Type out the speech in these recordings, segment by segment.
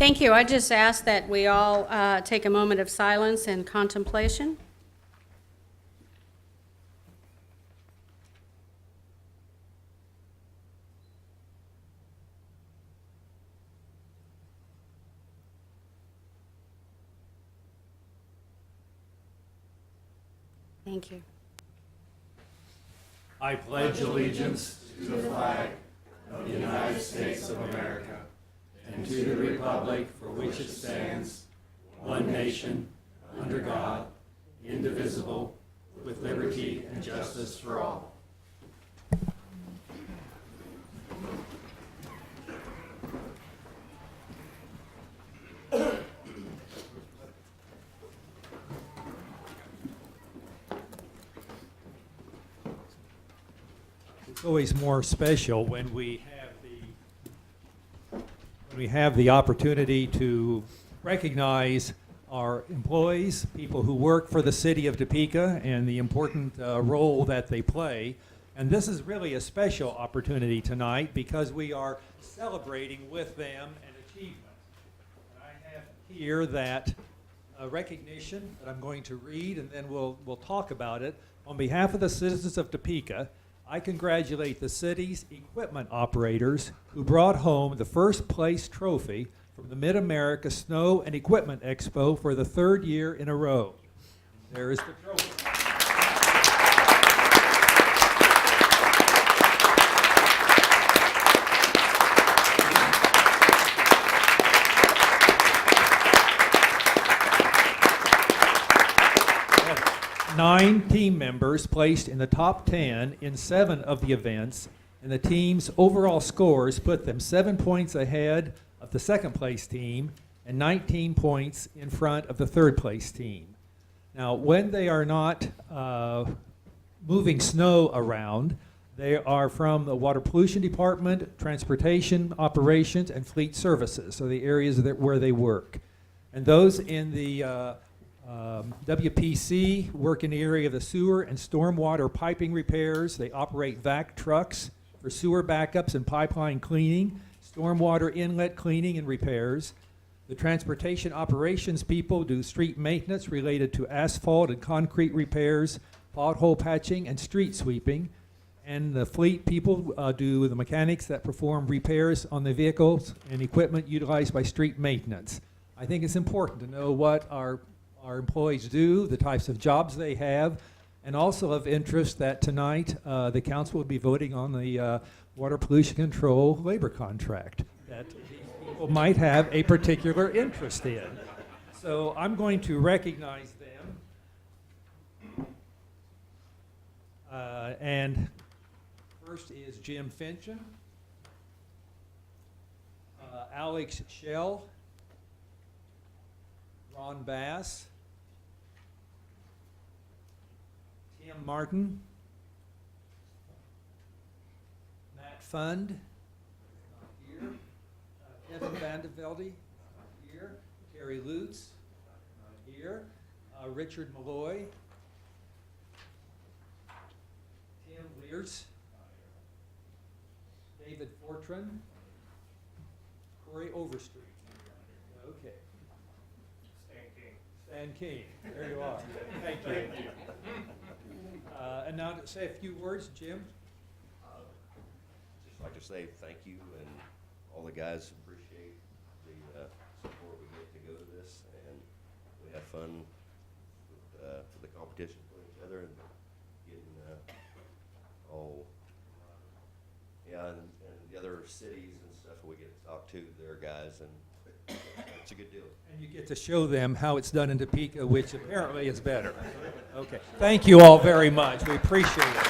Thank you. I just ask that we all take a moment of silence and contemplation. Thank you. I pledge allegiance to the flag of the United States of America and to the republic for which it stands, one nation, under God, indivisible, with liberty and justice for all. It's always more special when we have the opportunity to recognize our employees, people who work for the city of Topeka, and the important role that they play. And this is really a special opportunity tonight because we are celebrating with them an achievement. And I have here that recognition that I'm going to read, and then we'll talk about it. On behalf of the citizens of Topeka, I congratulate the city's equipment operators who brought home the first place trophy from the Mid-America Snow and Equipment Expo for the third year in a row. There is the trophy. 9 team members placed in the top 10 in 7 of the events, and the team's overall scores put them 7 points ahead of the second place team and 19 points in front of the third place team. Now, when they are not moving snow around, they are from the Water Pollution Department, Transportation Operations, and Fleet Services, so the areas where they work. And those in the WPC work in the area of the sewer and stormwater piping repairs. They operate vac trucks for sewer backups and pipeline cleaning, stormwater inlet cleaning and repairs. The transportation operations people do street maintenance related to asphalt and concrete repairs, pothole patching, and street sweeping. And the fleet people do the mechanics that perform repairs on the vehicles and equipment utilized by street maintenance. I think it's important to know what our employees do, the types of jobs they have, and also of interest that tonight the council will be voting on the water pollution control labor contract that these people might have a particular interest in. So I'm going to recognize them. And first is Jim Finchen, Alex Schell, Ron Bass, Tim Martin, Matt Fund, not here, Kevin Vandevelde, not here, Terry Lutz, not here, Richard Malloy, Tim Lears, David Fortran, Corey Overstreet. Okay. Stan King, there you are. Thank you. And now to say a few words, Jim. Just like to say thank you, and all the guys appreciate the support we get to go to this, and we have fun with the competition for each other and getting all and the other cities and stuff we get to talk to their guys, and it's a good deal. And you get to show them how it's done in Topeka, which apparently is better. Okay. Thank you all very much. We appreciate it.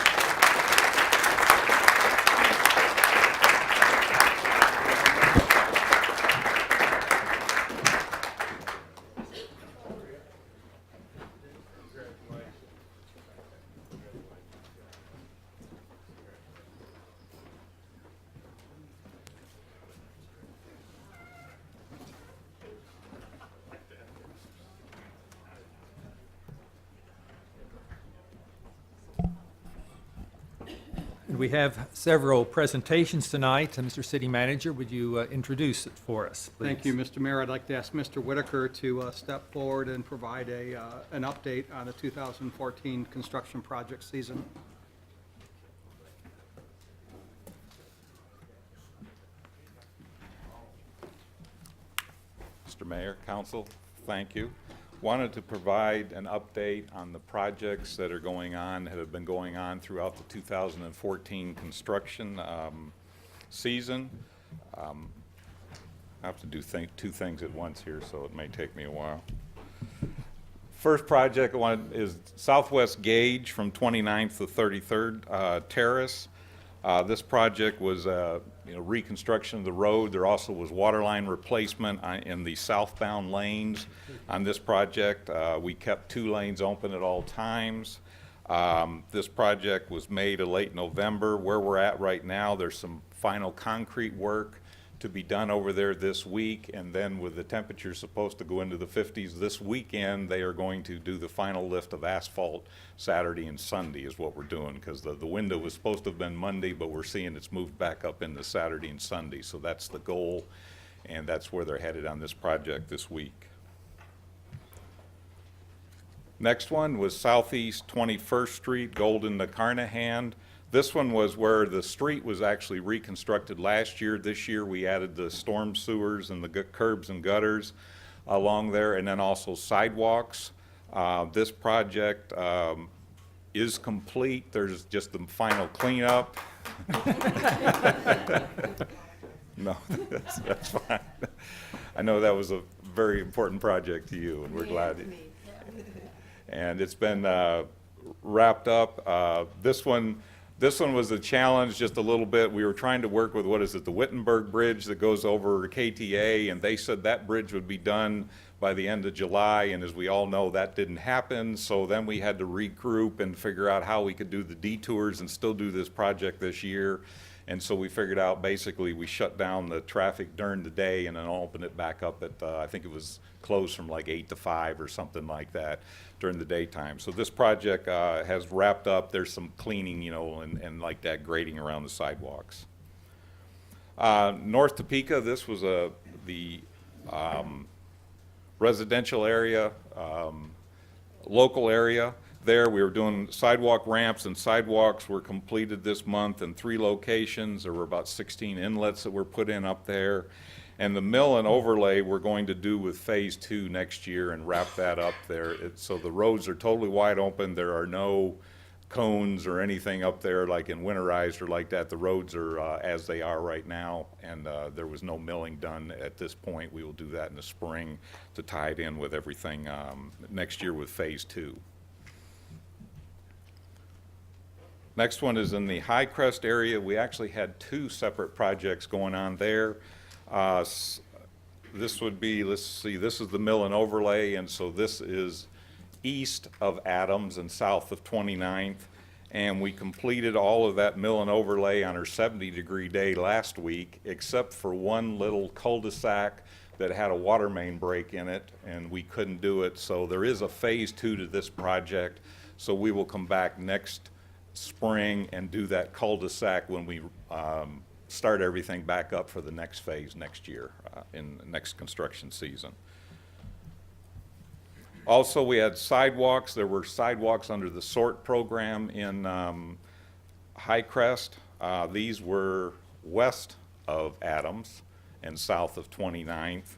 we have several presentations tonight. Mr. City Manager, would you introduce it for us, please? Thank you, Mr. Mayor. I'd like to ask Mr. Whitaker to step forward and provide an update on the 2014 construction project season. Mr. Mayor, Council, thank you. Wanted to provide an update on the projects that are going on, that have been going on throughout the 2014 construction season. I have to do two things at once here, so it may take me a while. First project I want is Southwest Gauge from 29th to 33rd Terrace. This project was reconstruction of the road. There also was water line replacement in the southbound lanes on this project. We kept 2 lanes open at all times. This project was made in late November. Where we're at right now, there's some final concrete work to be done over there this week, and then with the temperatures supposed to go into the 50s this weekend, they are going to do the final lift of asphalt Saturday and Sunday is what we're doing, because the window was supposed to have been Monday, but we're seeing it's moved back up into Saturday and Sunday, so that's the goal, and that's where they're headed on this project this week. Next one was Southeast 21st Street, Golden to Carnahan. This one was where the street was actually reconstructed last year. This year we added the storm sewers and the curbs and gutters along there, and then also sidewalks. This project is complete. There's just the final cleanup. No, that's fine. I know that was a very important project to you, and we're glad. And it's been wrapped up. This one was a challenge just a little bit. We were trying to work with, the Wittenberg Bridge that goes over KTA, and they said that bridge would be done by the end of July, and as we all know, that didn't happen. So then we had to regroup and figure out how we could do the detours and still do this project this year. And so we figured out, basically, we shut down the traffic during the day and then opened it back up at, I think it was closed from like 8 to 5 or something like that during the daytime. So this project has wrapped up. There's some cleaning, and like that grading around the sidewalks. North Topeka, this was the residential area, local area. There we were doing sidewalk ramps, and sidewalks were completed this month in 3 locations. There were about 16 inlets that were put in up there. And the mill and overlay we're going to do with phase 2 next year and wrap that up there. So the roads are totally wide open. There are no cones or anything up there like in winterized or like that. The roads are as they are right now, and there was no milling done at this point. We will do that in the spring to tie it in with everything next year with phase 2. Next one is in the High Crest area. We actually had 2 separate projects going on there. This would be, let's see, this is the mill and overlay, and so this is east of Adams and south of 29th. And we completed all of that mill and overlay on our 70-degree day last week, except for one little cul-de-sac that had a water main break in it, and we couldn't do it. So there is a phase 2 to this project, so we will come back next spring and do that cul-de-sac when we start everything back up for the next phase next year in the next construction season. Also, we had sidewalks. There were sidewalks under the SORT program in High Crest. These were west of Adams and south of 29th.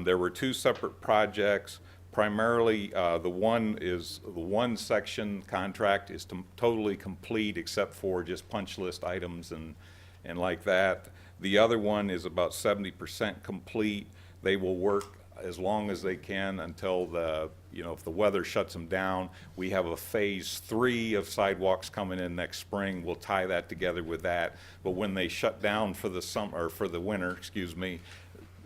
There were 2 separate projects. Primarily, the one section contract is totally complete except for just punch list items and like that. The other one is about 70% complete. They will work as long as they can until if the weather shuts them down. We have a phase 3 of sidewalks coming in next spring. We'll tie that together with that. But when they shut down for the summer, or for the winter, excuse me,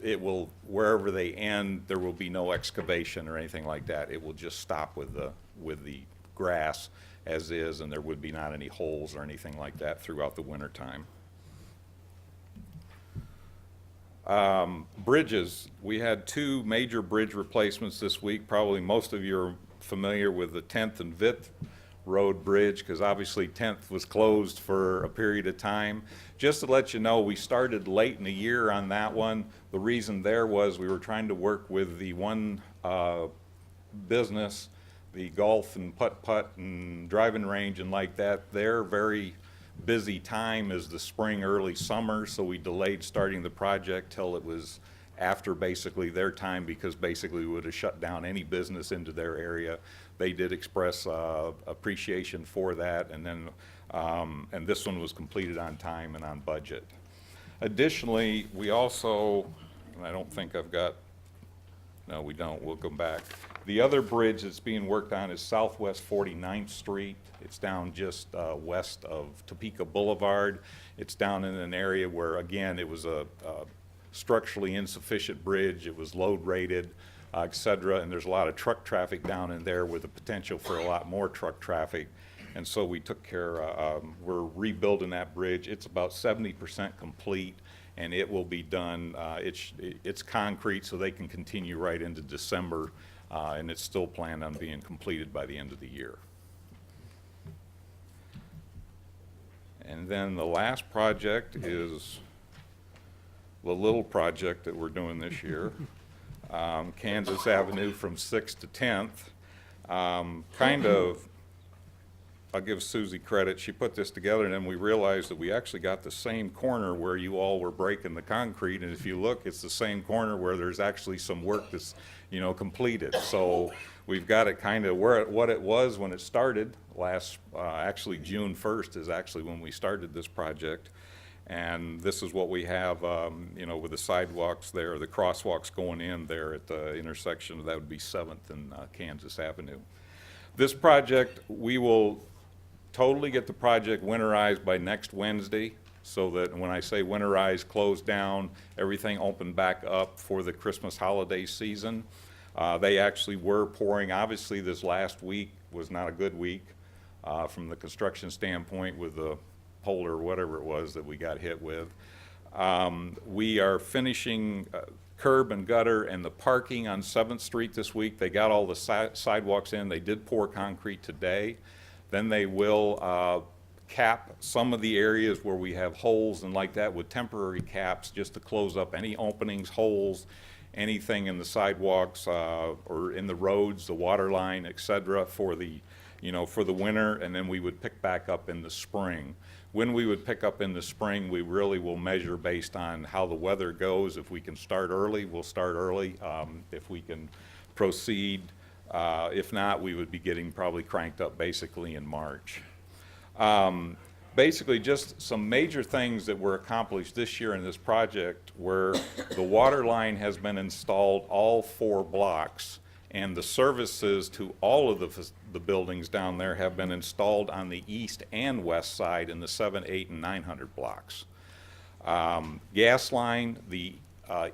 it will, wherever they end, there will be no excavation or anything like that. It will just stop with the grass as is, and there would be not any holes or anything like that throughout the winter time. Bridges. We had 2 major bridge replacements this week. Probably most of you are familiar with the 10th and 5th Road Bridge, because obviously 10th was closed for a period of time. Just to let you know, we started late in the year on that one. The reason there was we were trying to work with the one business, the golf and putt-putt and driving range and like that. Their very busy time is the spring, early summer, so we delayed starting the project till it was after basically their time, because basically we would have shut down any business into their area. They did express appreciation for that, and then and this one was completed on time and on budget. Additionally, we also, and I don't think I've got, no, we don't, we'll go back. The other bridge that's being worked on is Southwest 49th Street. It's down just west of Topeka Boulevard. It's down in an area where, again, it was a structurally insufficient bridge. It was load rated, et cetera, and there's a lot of truck traffic down in there with the potential for a lot more truck traffic. And so we took care, we're rebuilding that bridge. It's about 70% complete, and it will be done. It's concrete, so they can continue right into December, and it's still planned on being completed by the end of the year. And then the last project is the little project that we're doing this year, Kansas Avenue from 6th to 10th. Kind of, I'll give Susie credit, she put this together, and then we realized that we actually got the same corner where you all were breaking the concrete, and if you look, it's the same corner where there's actually some work that's, you know, completed. So we've got it kind of where what it was when it started last, actually June 1st is actually when we started this project. And this is what we have, you know, with the sidewalks there, the crosswalks going in there at the intersection. That would be 7th and Kansas Avenue. This project, we will totally get the project winterized by next Wednesday, so that when I say winterized, closed down, everything opened back up for the Christmas holiday season. They actually were pouring. Obviously, this last week was not a good week from the construction standpoint with the polar, whatever it was that we got hit with. We are finishing curb and gutter and the parking on 7th Street this week. They got all the sidewalks in. They did pour concrete today. Then they will cap some of the areas where we have holes and like that with temporary caps, just to close up any openings, holes, anything in the sidewalks or in the roads, the water line, et cetera, for the, you know, for the winter. And then we would pick back up in the spring. When we would pick up in the spring, we really will measure based on how the weather goes. If we can start early, we'll start early. If we can proceed, if not, we would be getting probably cranked up basically in March. Basically, just some major things that were accomplished this year in this project, where the water line has been installed all 4 blocks, and the services to all of the buildings down there have been installed on the east and west side in the 7, 8, and 900 blocks. Gas line, the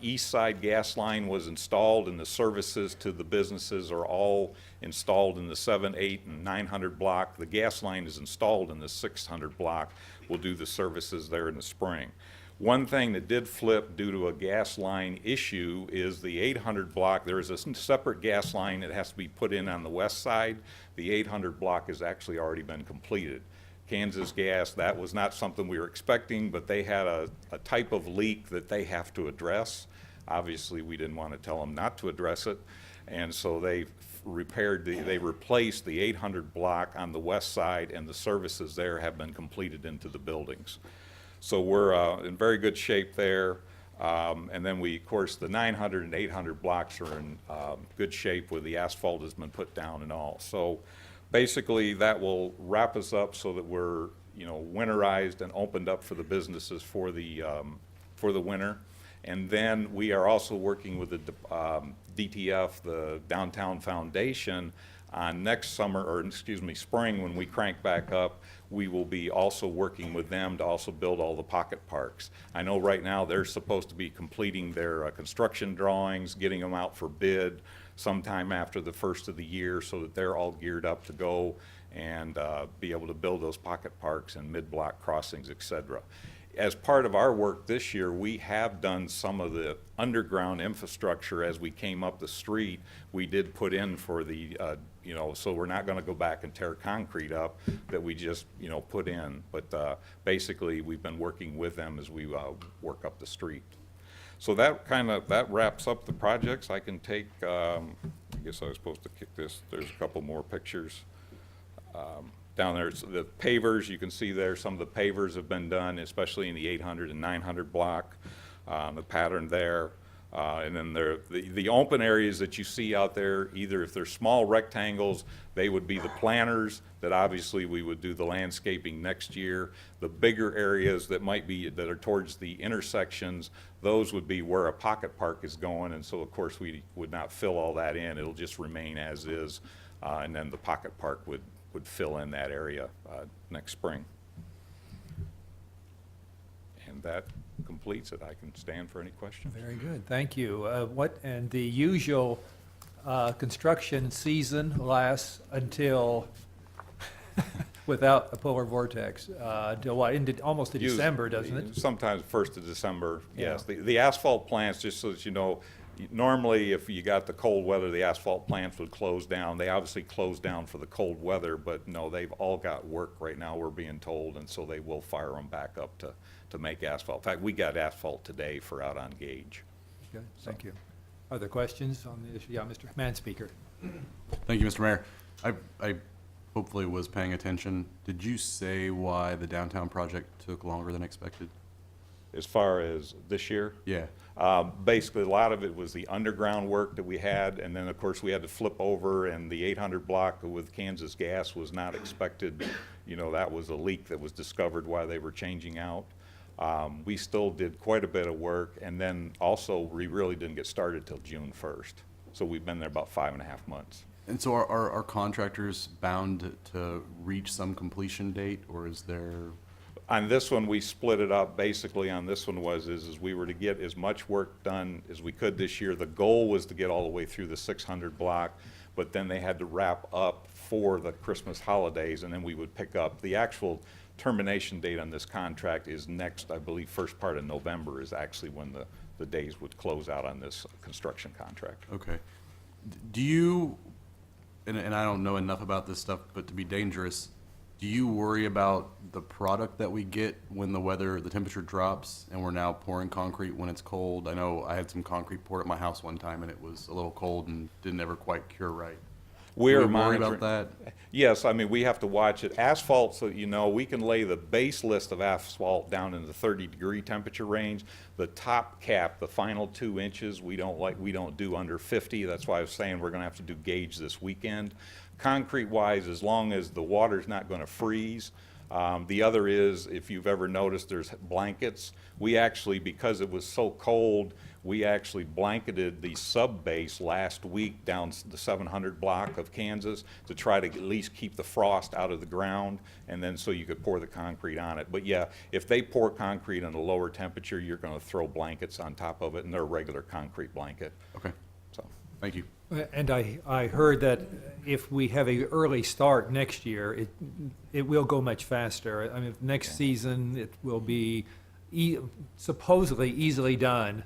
east side gas line was installed, and the services to the businesses are all installed in the 7, 8, and 900 block. The gas line is installed in the 600 block. We'll do the services there in the spring. One thing that did flip due to a gas line issue is the 800 block. There is a separate gas line that has to be put in on the west side. The 800 block has actually already been completed. Kansas Gas, that was not something we were expecting, but they had a type of leak that they have to address. Obviously, we didn't want to tell them not to address it, and so they replaced the 800 block on the west side, and the services there have been completed into the buildings. So we're in very good shape there. And then we, of course, the 900 and 800 blocks are in good shape with the asphalt has been put down and all. So basically that will wrap us up so that we're, you know, winterized and opened up for the businesses for the winter. And then we are also working with the DTF, the Downtown Foundation, on next summer, or excuse me, spring, when we crank back up. We will be also working with them to also build all the pocket parks. I know right now they're supposed to be completing their construction drawings, getting them out for bid sometime after the first of the year, so that they're all geared up to go and be able to build those pocket parks and mid-block crossings, et cetera. as part of our work this year, we have done some of the underground infrastructure as we came up the street. We did put in for the, you know, so we're not gonna go back and tear concrete up that we just, you know, put in. But basically, we've been working with them as we work up the street. So that wraps up the projects. I can take, I guess I was supposed to kick this. There's a couple more pictures. Down there, it's the pavers, you can see there, some of the pavers have been done, especially in the 800 and 900 block, the pattern there. And then the open areas that you see out there, either if they're small rectangles, they would be the planters, that obviously we would do the landscaping next year. The bigger areas that might be, that are towards the intersections, those would be where a pocket park is going, and so of course we would not fill all that in, it'll just remain as is, and then the pocket park would fill in that area next spring. And that completes it. I can stand for any questions. Very good, thank you. And the usual construction season lasts until, without a polar vortex, until what, almost to December, doesn't it? Sometimes 1st of December, yes. Yeah. The asphalt plants, just so that you know, normally if you got the cold weather, the asphalt plants would close down. They obviously close down for the cold weather, but no, they've all got work right now, we're being told, and so they will fire them back up to make asphalt. In fact, we got asphalt today for out on Gage. Good, thank you. Other questions on the issue? Yeah, Mr. Manspeaker. Thank you, Mr. Mayor. I hopefully was paying attention. Did you say why the downtown project took longer than expected? As far as this year? Yeah. Basically, a lot of it was the underground work that we had, and then, of course, we had to flip over, and the 800 block with Kansas Gas was not expected. You know, that was a leak that was discovered while they were changing out. We still did quite a bit of work, and then also, we really didn't get started till June 1st. So we've been there about 5.5 months. And so are contractors bound to reach some completion date, or is there? On this one, we split it up. Basically, on this one is we were to get as much work done as we could this year. The goal was to get all the way through the 600 block, but then they had to wrap up for the Christmas holidays, and then we would pick up. The actual termination date on this contract is next, I believe, first part of November is actually when the days would close out on this construction contract. Okay. Do you, and I don't know enough about this stuff, but to be dangerous, do you worry about the product that we get when the temperature drops and we're now pouring concrete when it's cold? I know I had some concrete poured at my house one time and it was a little cold and didn't ever quite cure right. We're Do we worry monitoring about that? Yes, I mean, we have to watch it. Asphalt, so you know, we can lay the base list of asphalt down in the 30-degree temperature range. The top cap, the final 2 inches, we don't do under 50. That's why I was saying we're gonna have to do gauge this weekend. Concrete-wise, as long as the water's not gonna freeze. The other is, if you've ever noticed, there's blankets. We actually, because it was so cold, we actually blanketed the sub-base last week down the 700 block of Kansas to try to at least keep the frost out of the ground, and then so you could pour the concrete on it. But yeah, if they pour concrete in a lower temperature, you're gonna throw blankets on top of it, and they're a regular concrete blanket. Okay, So, thank you. And I heard that if we have an early start next year, it will go much faster. I mean, next season, it will be supposedly easily done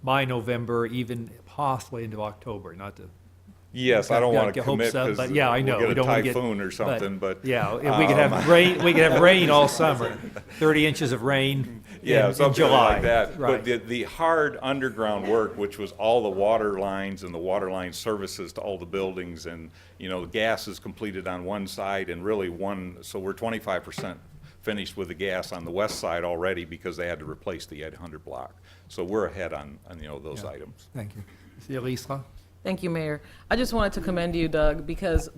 by November, even possibly into October, not to. yes, I don't Gotta wanna get hopes commit, up, because but yeah, I know, we we'll get don't a wanna get- typhoon or something, but. Yeah, if we could have rain all summer, 30 inches of rain Yeah, in something July. like that. Right. But the hard underground work, which was all the water lines and the water line services to all the buildings, and, you know, the gas is completed on one side and really so we're 25% finished with the gas on the west side already because they had to replace the 800 block. So we're ahead on you know, those Yeah. items. Thank you. Elisa? Thank you, Mayor. I just wanted to commend you, Doug, because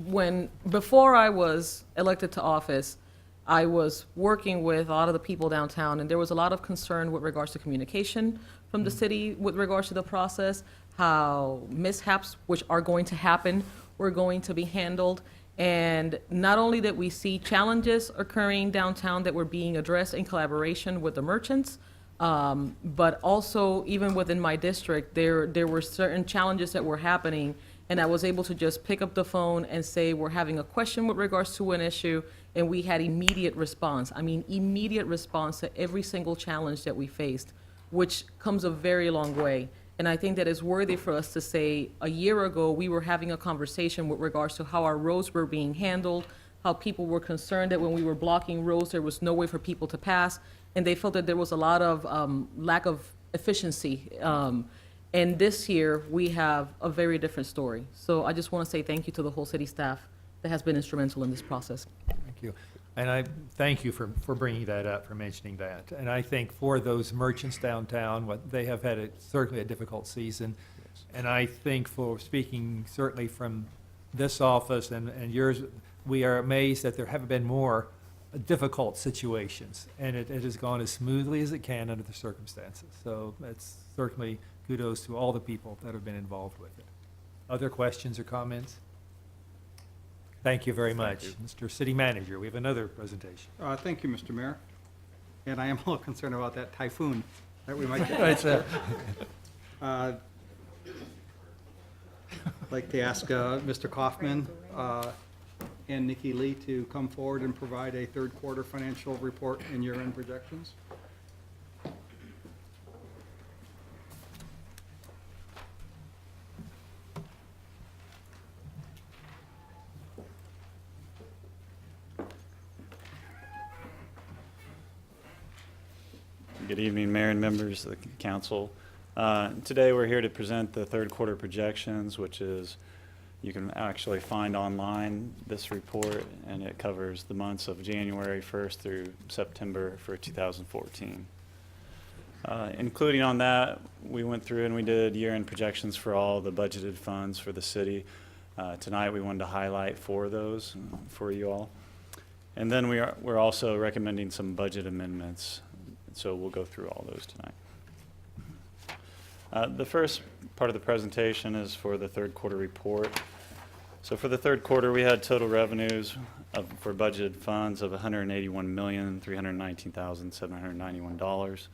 before I was elected to office, I was working with a lot of the people downtown, and there was a lot of concern with regards to communication from the city with regards to the process, how mishaps, which are going to happen, were going to be handled. And not only that we see challenges occurring downtown that were being addressed in collaboration with the merchants, but also even within my district, there were certain challenges that were happening, And I was able to just pick up the phone and say, we're having a question with regards to an issue, and we had immediate response. I mean, immediate response to every single challenge that we faced, which comes a very long way. And I think that it's worthy for us to say, a year ago, we were having a conversation with regards to how our roads were being handled, how people were concerned that when we were blocking roads, there was no way for people to pass, and they felt that there was a lot of lack of efficiency. And this year, we have a very different story. So I just want to say thank you to the whole city staff that has been instrumental in this process. Thank you. And I thank you for bringing that up, for mentioning that. And I think for those merchants downtown, they have had certainly a difficult season. And I think for speaking certainly from this office and yours, we are amazed that there haven't been more difficult situations. And it has gone as smoothly as it can under the circumstances. So it's certainly kudos to all the people that have been involved with it. Other questions or comments? Thank you very much. Mr. City Manager, we have another presentation. Thank you, Mr. Mayor. And I am a little concerned about that typhoon that we might get. It's, I'd like to ask Mr. Kaufman and Nikki Lee to come forward and provide a third quarter financial report and year-end projections. Good evening, Mayor and members of the council. Today we're here to present the third quarter projections, which is, you can actually find online this report, and it covers the months of January 1st through September for 2014. Including on that, we went through and we did year-end projections for all the budgeted funds for the city. Tonight we wanted to highlight 4 of those for you all. And then we're also recommending some budget amendments. So we'll go through all those tonight. The first part of the presentation is for the third quarter report. So for the third quarter, we had total revenues for budgeted funds of $181,319,791,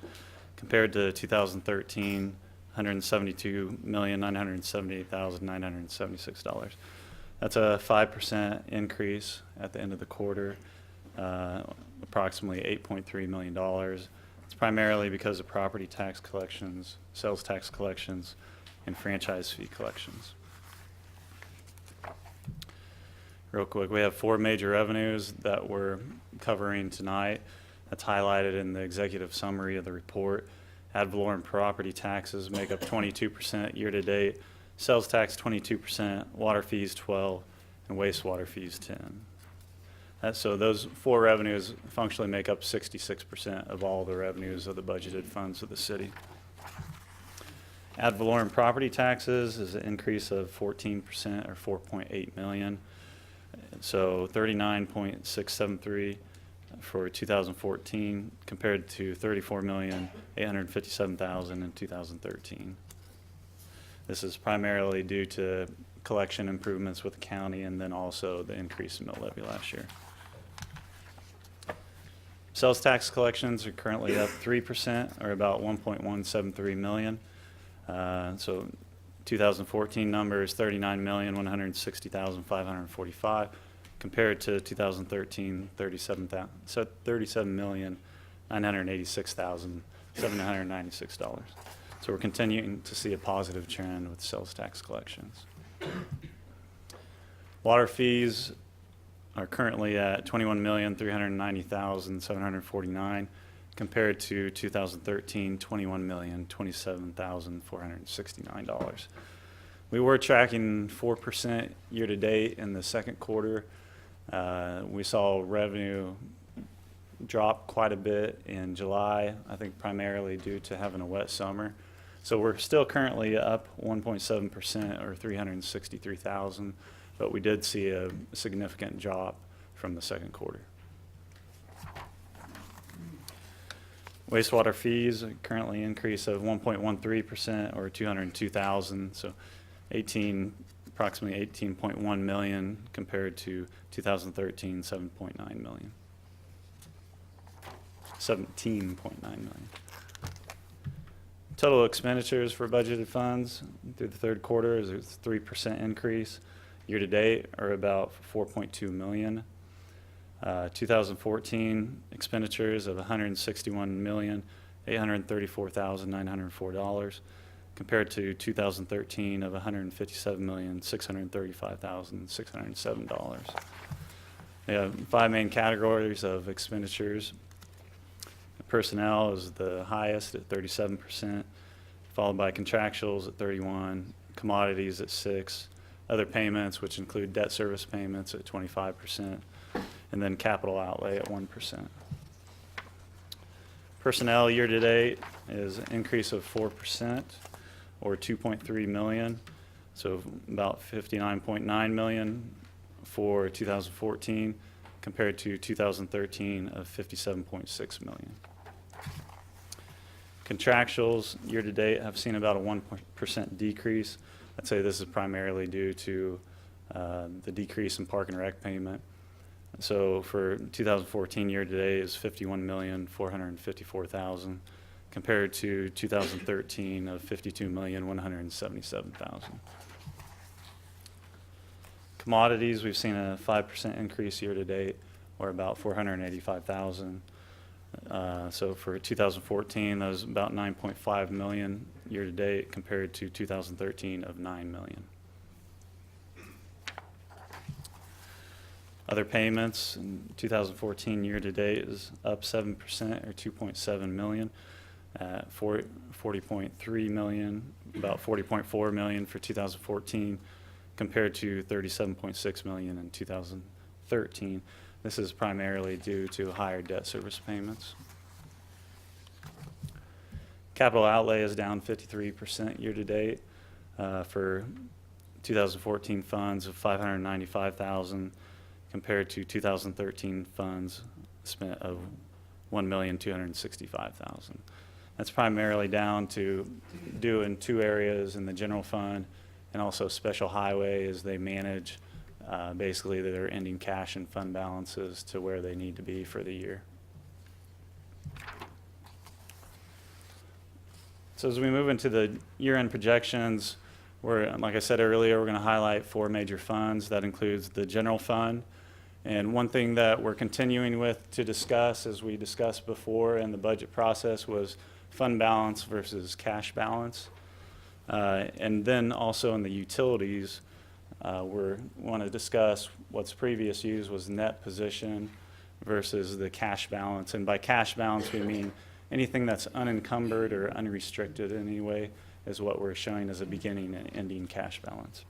compared to 2013, $172,978,976. That's a 5% increase at the end of the quarter, approximately $8.3 million. It's primarily because of property tax collections, sales tax collections, and franchise fee collections. Real quick, we have 4 major revenues that we're covering tonight. That's highlighted in the executive summary of the report. Ad valorem property taxes make up 22% year-to-date, sales tax 22%, water fees 12%, and wastewater fees 10%. So those 4 revenues functionally make up 66% of all the revenues of the budgeted funds of the city. Ad valorem property taxes is an increase of 14%, or $4.8 million. So 39.673 for 2014 compared to 34,857,000 in 2013. This is primarily due to collection improvements with the county and then also the increase in mill levy last year. Sales tax collections are currently up 3%, or about $1.173 million. So 2014 number is $39,160,545, compared to 2013, $37,986,796. So we're continuing to see a positive trend with sales tax collections. Water fees are currently at $21,390,749, compared to 2013, $21,027,469. We were tracking 4% year-to-date in the second quarter. We saw revenue drop quite a bit in July, I think primarily due to having a wet summer. So we're still currently up 1.7%, or $363,000, but we did see a significant drop from the second quarter. Wastewater fees are currently an increase of 1.13%, or $202,000, so approximately $18.1 million compared to 2013, $17.9 million. Total expenditures for budgeted funds through the third quarter is a 3% increase. Year-to-date are about 4.2 million. 2014 expenditures of $161,834,904 compared to 2013 of $157,635,607. We have 5 main categories of expenditures. Personnel is the highest at 37%, followed by contractuals at 31%, commodities at 6%, other payments, which include debt service payments, at 25%, and then capital outlay at 1%. Personnel year-to-date is an increase of 4%, or 2.3 million, so about 59.9 million for 2014 compared to 2013 of 57.6 million. Contractuals year-to-date have seen about a 1% decrease. I'd say this is primarily due to the decrease in park and rec payment. So for 2014 year-to-date is 51,454,000 compared to 2013 of 52,177,000. Commodities, we've seen a 5% increase year-to-date, or about 485,000. So for 2014, that was about 9.5 million year-to-date compared to 2013 of 9 million. Other payments in 2014 year-to-date is up 7%, or 2.7 million, at 40.3 million, about 40.4 million for 2014 compared to 37.6 million in 2013. This is primarily due to higher debt service payments. Capital outlay is down 53% year-to-date for 2014 funds of 595,000 compared to 2013 funds spent of 1,265,000. That's primarily down to due in 2 areas in the general fund and also special highway as they manage basically their ending cash and fund balances to where they need to be for the year. So as we move into the year-end projections, like I said earlier, we're going to highlight 4 major funds. That includes the general fund. And one thing that we're continuing with to discuss, as we discussed before in the budget process, was fund balance versus cash balance. And then also in the utilities, we want to discuss what's previous used was net position versus the cash balance. And by cash balance, we mean anything that's unencumbered or unrestricted in any way is what we're showing as a beginning and ending cash balance.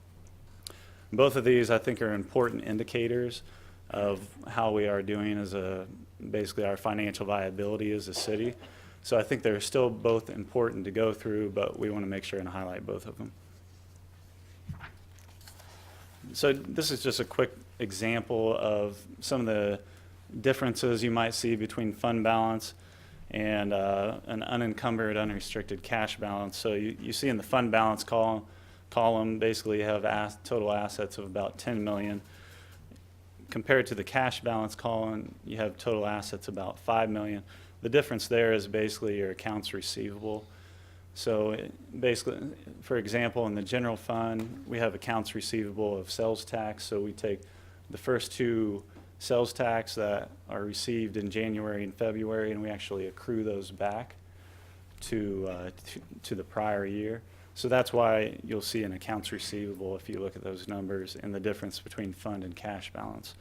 Both of these, I think, are important indicators of how we are doing as basically our financial viability as a city. So I think they're still both important to go through, but we want to make sure and highlight both of them. So this is just a quick example of some of the differences you might see between fund balance and an unencumbered, unrestricted cash balance. So you see in the fund balance column basically you have total assets of about 10 million. Compared to the cash balance column, you have total assets about 5 million. The difference there is basically your accounts receivable. So basically, for example, in the general fund, we have accounts receivable of sales tax. So we take the first 2 sales tax that are received in January and February, and we actually accrue those back to the prior year. So that's why you'll see an accounts receivable if you look at those numbers and the difference between fund and cash balance.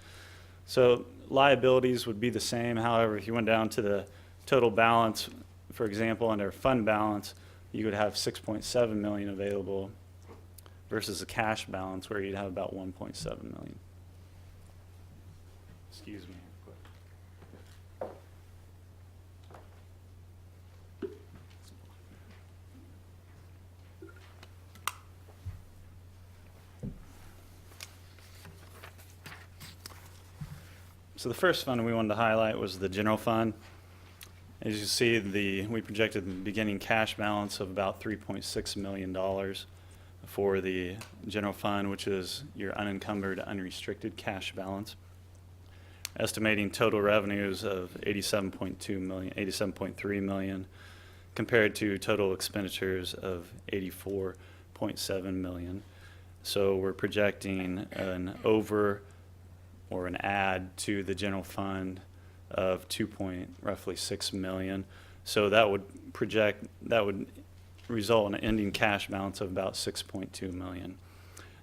So liabilities would be the same. However, if you went down to the total balance, for example, under fund balance, you would have 6.7 million available versus a cash balance where you'd have about 1.7 million. Excuse me. So the first fund we wanted to highlight was the general fund. As you see, we projected the beginning cash balance of about $3.6 million for the general fund, which is your unencumbered, unrestricted cash balance. Estimating total revenues of 87.3 million compared to total expenditures of 84.7 million. So we're projecting an over or an add to the general fund of roughly 6 million. So that would result in an ending cash balance of about 6.2 million.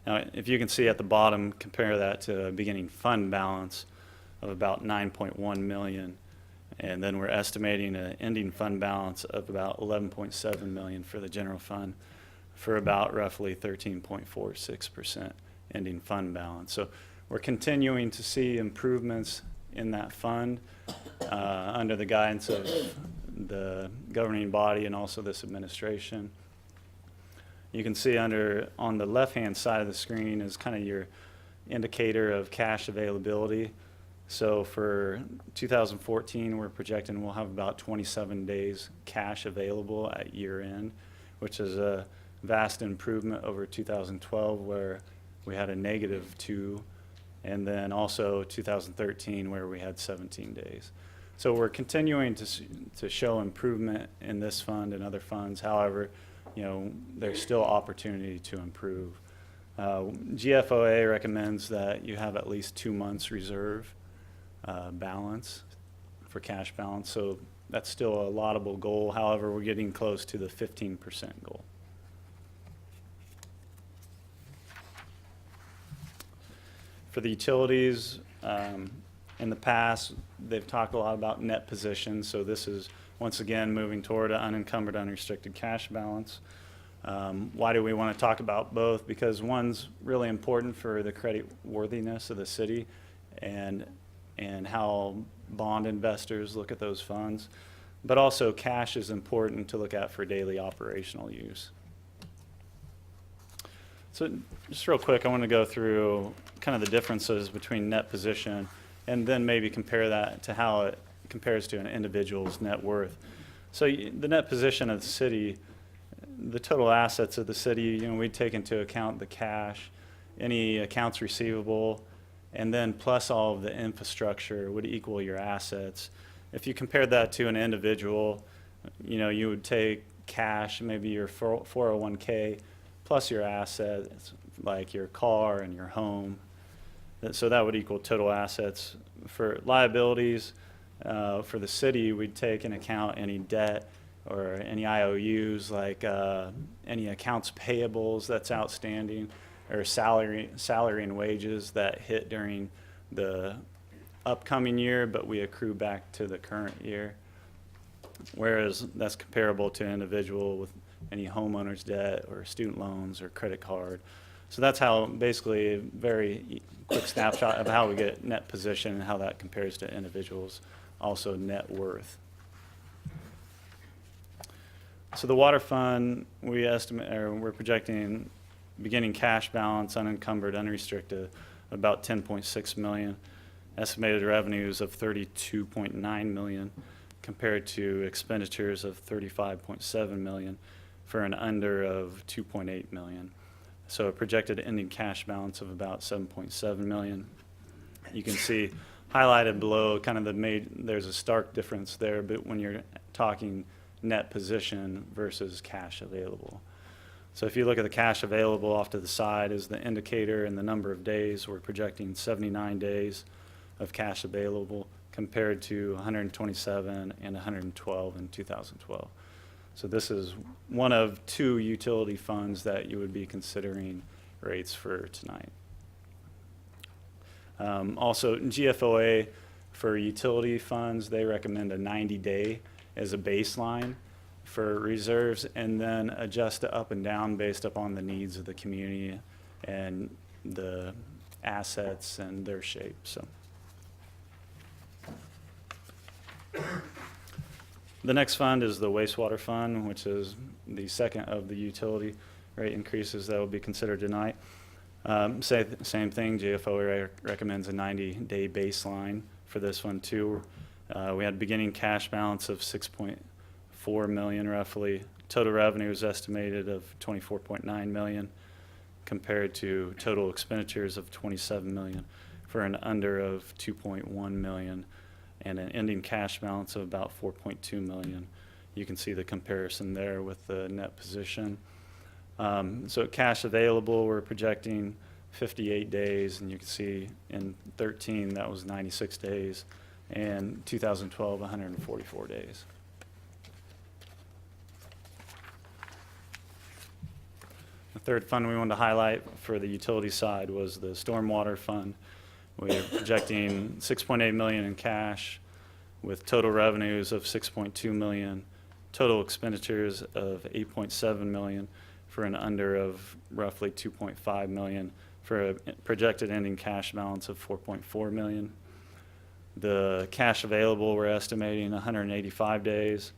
Now, if you can see at the bottom, compare that to a beginning fund balance of about 9.1 million. And then we're estimating an ending fund balance of about 11.7 million for the general fund, for about roughly 13.46% ending fund balance. So we're continuing to see improvements in that fund under the guidance of the governing body and also this administration. You can see on the left-hand side of the screen is kind of your indicator of cash availability. So for 2014, we're projecting we'll have about 27 days cash available at year end, which is a vast improvement over 2012 where we had a -2, and then also 2013 where we had 17 days. So we're continuing to show improvement in this fund and other funds. However, there's still opportunity to improve. GFOA recommends that you have at least 2 months reserve balance for cash balance. So that's still a laudable goal. However, we're getting close to the 15% goal. For the utilities, in the past, they've talked a lot about net position. So this is, once again, moving toward an unencumbered, unrestricted cash balance. Why do we want to talk about both? Because one's really important for the credit worthiness of the city and how bond investors look at those funds. But also cash is important to look at for daily operational use. So just real quick, I want to go through kind of the differences between net position and then maybe compare that to how it compares to an individual's net worth. So the net position of the city, the total assets of the city, we take into account the cash, any accounts receivable, and then plus all of the infrastructure would equal your assets. If you compare that to an individual, you would take cash, maybe your 401k, plus your assets like your car and your home. So that would equal total assets. For liabilities, for the city, we'd take into account any debt or any IOUs, like any accounts payables that's outstanding, or salary and wages that hit during the upcoming year, but we accrue back to the current year. Whereas that's comparable to an individual with any homeowner's debt or student loans or credit card. So that's how, basically, a very quick snapshot of how we get net position and how that compares to individuals, also net worth. So the water fund, we're projecting beginning cash balance, unencumbered, unrestricted, about 10.6 million. Estimated revenues of 32.9 million compared to expenditures of 35.7 million for an under of 2.8 million. So a projected ending cash balance of about 7.7 million. You can see highlighted below kind of there's a stark difference there, but when you're talking net position versus cash available. So if you look at the cash available off to the side is the indicator and the number of days. We're projecting 79 days of cash available compared to 127 and 112 in 2012. So this is one of 2 utility funds that you would be considering rates for tonight. Also, GFOA for utility funds, they recommend a 90-day as a baseline for reserves and then adjust it up and down based upon the needs of the community and the assets and their shape. So the next fund is the wastewater fund, which is the second of the utility rate increases that will be considered tonight. Same thing, GFOA recommends a 90-day baseline for this one too. We had beginning cash balance of 6.4 million roughly. Total revenue is estimated of 24.9 million compared to total expenditures of 27 million for an under of 2.1 million and an ending cash balance of about 4.2 million. You can see the comparison there with the net position. So cash available, we're projecting 58 days, and you can see in 13 that was 96 days, and 2012 144 days. The third fund we wanted to highlight for the utility side was the stormwater fund. We're projecting $6.8 million in cash with total revenues of $6.2 million, total expenditures of $8.7 million for an under of roughly $2.5 million for a projected ending cash balance of $4.4 million. The cash available, we're estimating 185 days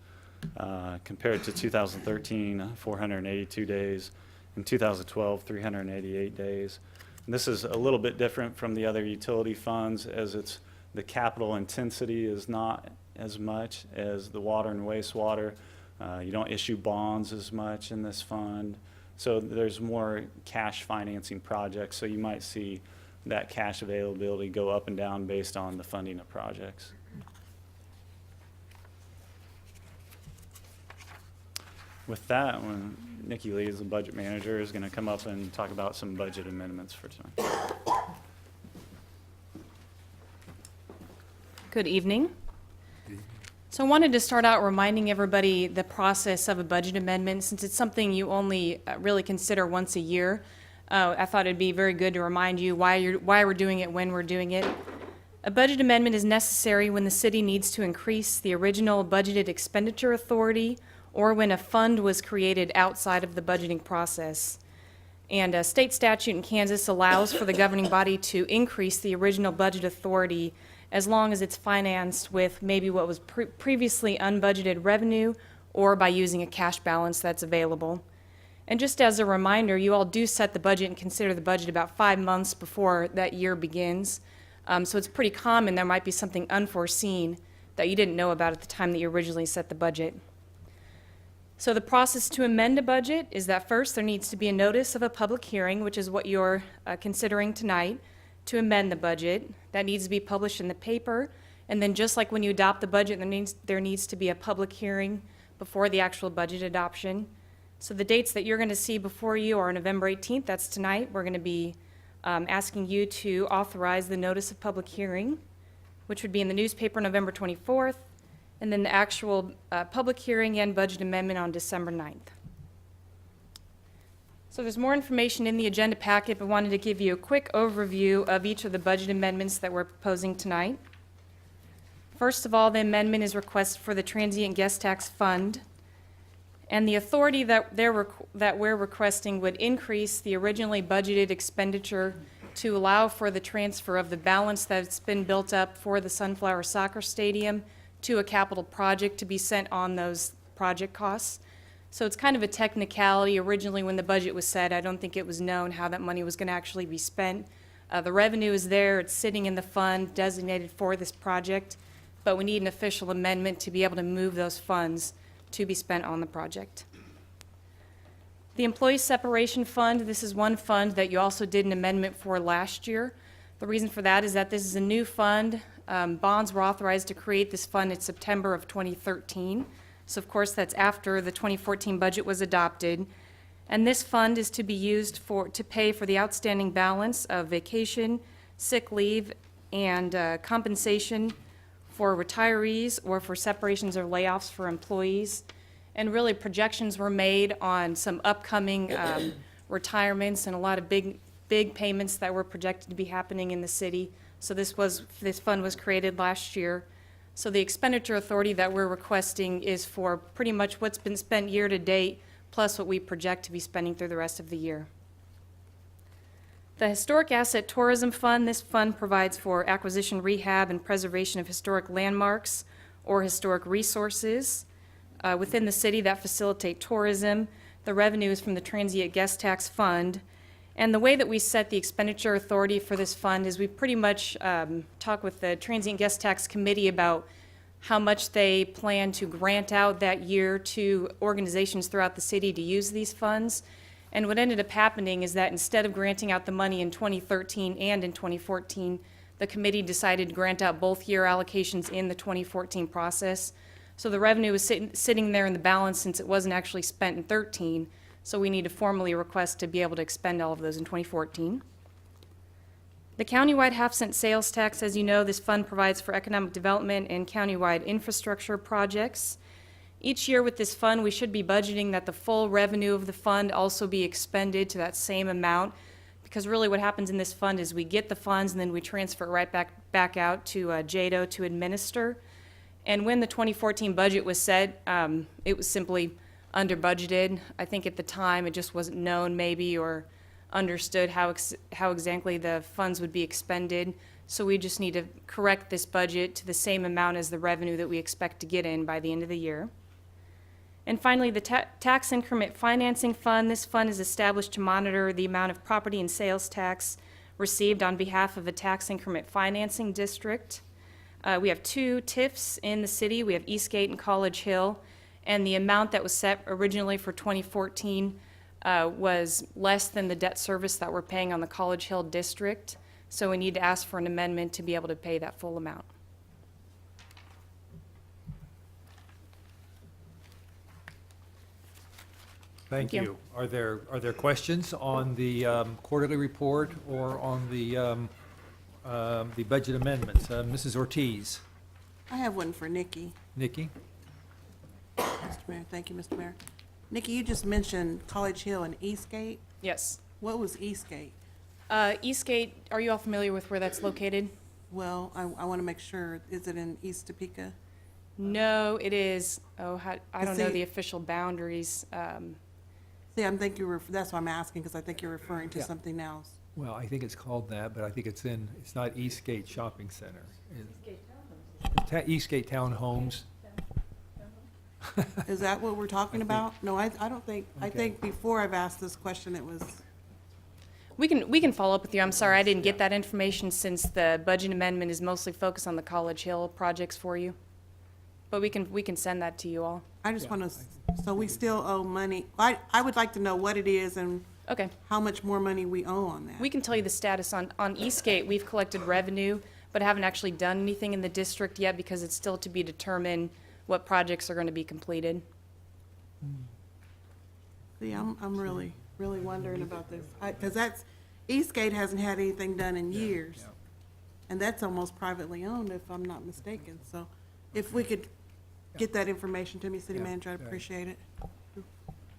compared to 2013, 482 days. In 2012, 388 days. And this is a little bit different from the other utility funds, as the capital intensity is not as much as the water and wastewater. You don't issue bonds as much in this fund. So there's more cash financing projects. So you might see that cash availability go up and down based on the funding of projects. With that, when Nikki Lee, as the budget manager, is going to come up and talk about some budget amendments for tonight. Good evening. So I wanted to start out reminding everybody the process of a budget amendment, since it's something you only really consider once a year. I thought it'd be very good to remind you why we're doing it, when we're doing it. A budget amendment is necessary when the city needs to increase the original budgeted expenditure authority or when a fund was created outside of the budgeting process. And a state statute in Kansas allows for the governing body to increase the original budget authority as long as it's financed with maybe what was previously unbudgeted revenue or by using a cash balance that's available. And just as a reminder, you all do set the budget and consider the budget about 5 months before that year begins. So it's pretty common there might be something unforeseen that you didn't know about at the time that you originally set the budget. So the process to amend a budget is that first there needs to be a notice of a public hearing, which is what you're considering tonight, to amend the budget. That needs to be published in the paper. And then just like when you adopt the budget, there needs to be a public hearing before the actual budget adoption. So the dates that you're going to see before you are November 18th, that's tonight. We're going to be asking you to authorize the notice of public hearing, which would be in the newspaper November 24th, and then the actual public hearing and budget amendment on December 9th. So there's more information in the agenda packet, but wanted to give you a quick overview of each of the budget amendments that we're proposing tonight. First of all, the amendment is requested for the transient guest tax fund, and the authority that we're requesting would increase the originally budgeted expenditure to allow for the transfer of the balance that's been built up for the Sunflower Soccer Stadium to a capital project to be sent on those project costs. So it's kind of a technicality. Originally, when the budget was set, I don't think it was known how that money was going to actually be spent. The revenue is there. It's sitting in the fund designated for this project, but we need an official amendment to be able to move those funds to be spent on the project. The Employee Separation Fund, this is one fund that you also did an amendment for last year. The reason for that is that this is a new fund. Bonds were authorized to create this fund in September of 2013. So of course that's after the 2014 budget was adopted. And this fund is to be used to pay for the outstanding balance of vacation, sick leave, and compensation for retirees or for separations or layoffs for employees. And really projections were made on some upcoming retirements and a lot of big payments that were projected to be happening in the city. So this fund was created last year. So the expenditure authority that we're requesting is for pretty much what's been spent year to date, plus what we project to be spending through the rest of the year. The Historic Asset Tourism Fund, this fund provides for acquisition, rehab, and preservation of historic landmarks or historic resources within the city that facilitate tourism. The revenue is from the Transient Guest Tax Fund. And the way that we set the expenditure authority for this fund is we pretty much talk with the Transient Guest Tax Committee about how much they plan to grant out that year to organizations throughout the city to use these funds. And what ended up happening is that instead of granting out the money in 2013 and in 2014, the committee decided to grant out both year allocations in the 2014 process. So the revenue was sitting there in the balance since it wasn't actually spent in 13. So we need to formally request to be able to expend all of those in 2014. The countywide half-cent sales tax, as you know, this fund provides for economic development and countywide infrastructure projects. Each year with this fund, we should be budgeting that the full revenue of the fund also be expended to that same amount, because really what happens in this fund is we get the funds and then we transfer it right back out to JADO to administer. And when the 2014 budget was set, it was simply under budgeted. I think at the time it just wasn't known maybe or understood how exactly the funds would be expended. So we just need to correct this budget to the same amount as the revenue that we expect to get in by the end of the year. And finally, the tax increment financing fund. This fund is established to monitor the amount of property and sales tax received on behalf of a tax increment financing district. We have 2 TIFs in the city. We have Eastgate and College Hill. And the amount that was set originally for 2014 was less than the debt service that we're paying on the College Hill district. So we need to ask for an amendment to be able to pay that full amount. Thank you. you. Are there questions on the quarterly report or on the budget amendments? Mrs. Ortiz? I have one for Nikki. Nikki? Mr. Mayor, thank you, Mr. Mayor. Nikki, you just mentioned College Hill and Eastgate. Yes. What was Eastgate? Eastgate, are you all familiar with where that's located? Well, I want to make sure, is it in East Topeka? No, it is, I don't know See- the official boundaries. See, I'm thinking, that's why I'm asking, because I think you're referring to Yeah. something else. Well, I think it's called that, but I think it's not Eastgate Shopping Center. Eastgate Townhomes. Is that what we're talking about? No, I don't think, I Okay. think before I've asked this question, it was, We can follow up with you. I'm sorry, I didn't get that information since the budget amendment is mostly focused on the College Hill projects for you. But we can send that to you all. I just want to, so we still owe money. I would like to know what it is and Okay. how much more money we owe on that. We can tell you the status on Eastgate. We've collected revenue, but haven't actually done anything in the district yet because it's still to be determined what projects are going to be completed. See, I'm really wondering about this. Because Eastgate hasn't had anything done in years. yeah. And that's almost privately owned, if I'm not mistaken. So if we could get that information to me, City Yeah, Manager, I'd right. appreciate it.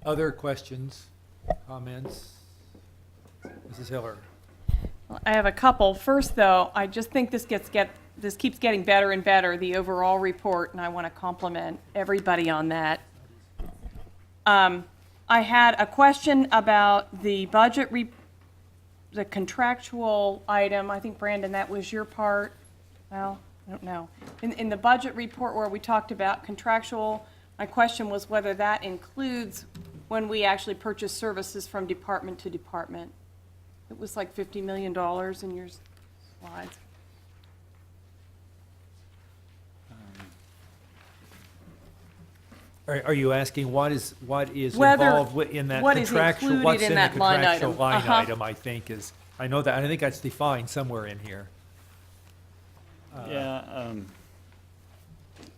Other questions, comments? Mrs. Hiller? Well, I have a couple. First, though, I just think this keeps getting better and better, the overall report, and I want to compliment everybody on that. I had a question about the budget, the contractual item. I think, Brandon, that was your part. Well, I don't know. In the budget report where we talked about contractual, my question was whether that includes when we actually purchase services from department to department. It was like $50 million in your slides. Are you asking what is Whether- involved in that what is contractual, included what's in in the that line contractual item? line Uh-huh. item, I think is, I know that, I think that's defined somewhere in here. Yeah,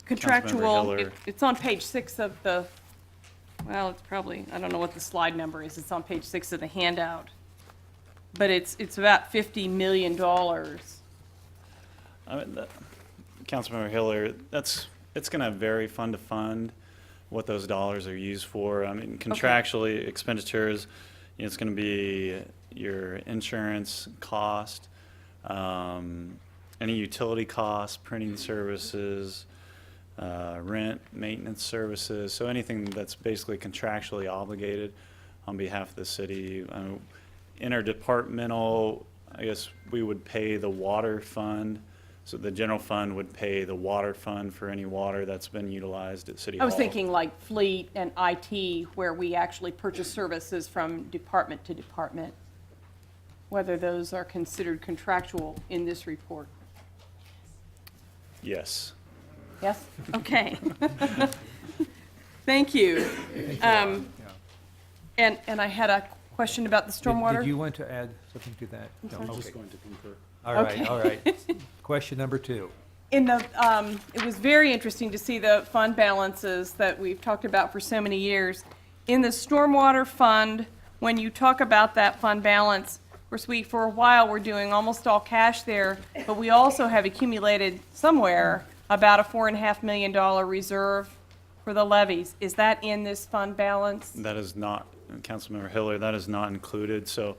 Contractual, Hiller. it's on page 6 of the, well, it's probably, I don't know what the slide number is. It's on page 6 of the handout. But it's about $50 million. Councilmember Hiller, it's gonna vary fund to fund what those dollars are used for. I mean, contractually, expenditures, you know, it's gonna be your insurance cost, any utility costs, printing services, rent, maintenance services, so anything that's basically contractually obligated on behalf of the city. Interdepartmental, I guess we would pay the water fund, so the general fund would pay the water fund for any water that's been utilized at City I Hall. was thinking like fleet and IT, where we actually purchase services from department to department, whether those are considered contractual in this report. Yes. Yes? Okay. Thank you. And I had a question about the stormwater. Did you want to add something to that? No, sorry. okay. All right, Okay. all right. Question number 2. it was very interesting to see the fund balances that we've talked about for so many years. In the stormwater fund, when you talk about that fund balance, of course, for a while, we're doing almost all cash there, but we also have accumulated somewhere about a $4.5 million reserve for the levies. Is that in this fund balance? That is not, Councilmember Hiller, that is not included. So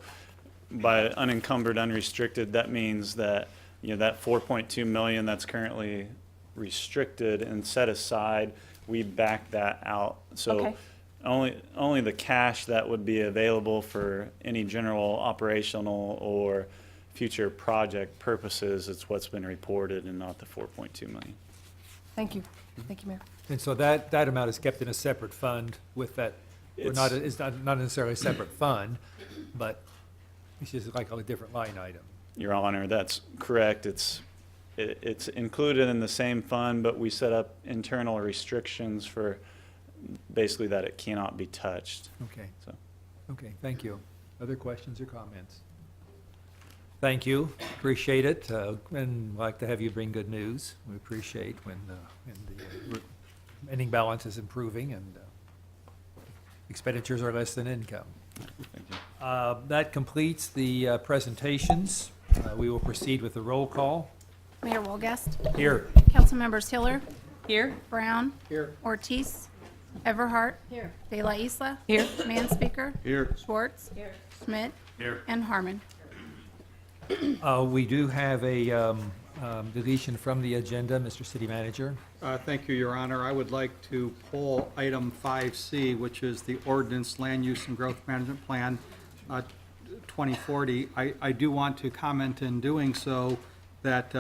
by unencumbered, unrestricted, that means that, that 4.2 million that's currently restricted and set aside, we back that out. So Okay. only the cash that would be available for any general operational or future project purposes, it's what's been reported and not the 4.2 million. Thank you. Thank you, Mayor. And so that amount is kept in a separate fund with that, or not, it's not necessarily a separate fund, but it's just like a different line item. Your Honor, that's correct. It's included in the same fund, but we set up internal restrictions for basically that it cannot be touched. Okay, So, okay, thank you. Other questions or comments? Thank you, appreciate it, and like to have you bring good news. We appreciate when the ending balance is improving and expenditures are less than income. thank you. That completes the presentations. We will proceed with the roll call. Mayor Wolgast, Here. council members Hiller, Here? Brown, Here. Ortiz, Everhart, De La Isla, Here. Manspeaker, Here. Schwartz, Schmidt, and Harmon. We do have a deletion from the agenda, Mr. City Manager. Thank you, Your Honor. I would like to pull item 5C, which is the Ordinance Land Use and Growth Management Plan 2040. I do want to comment in doing so that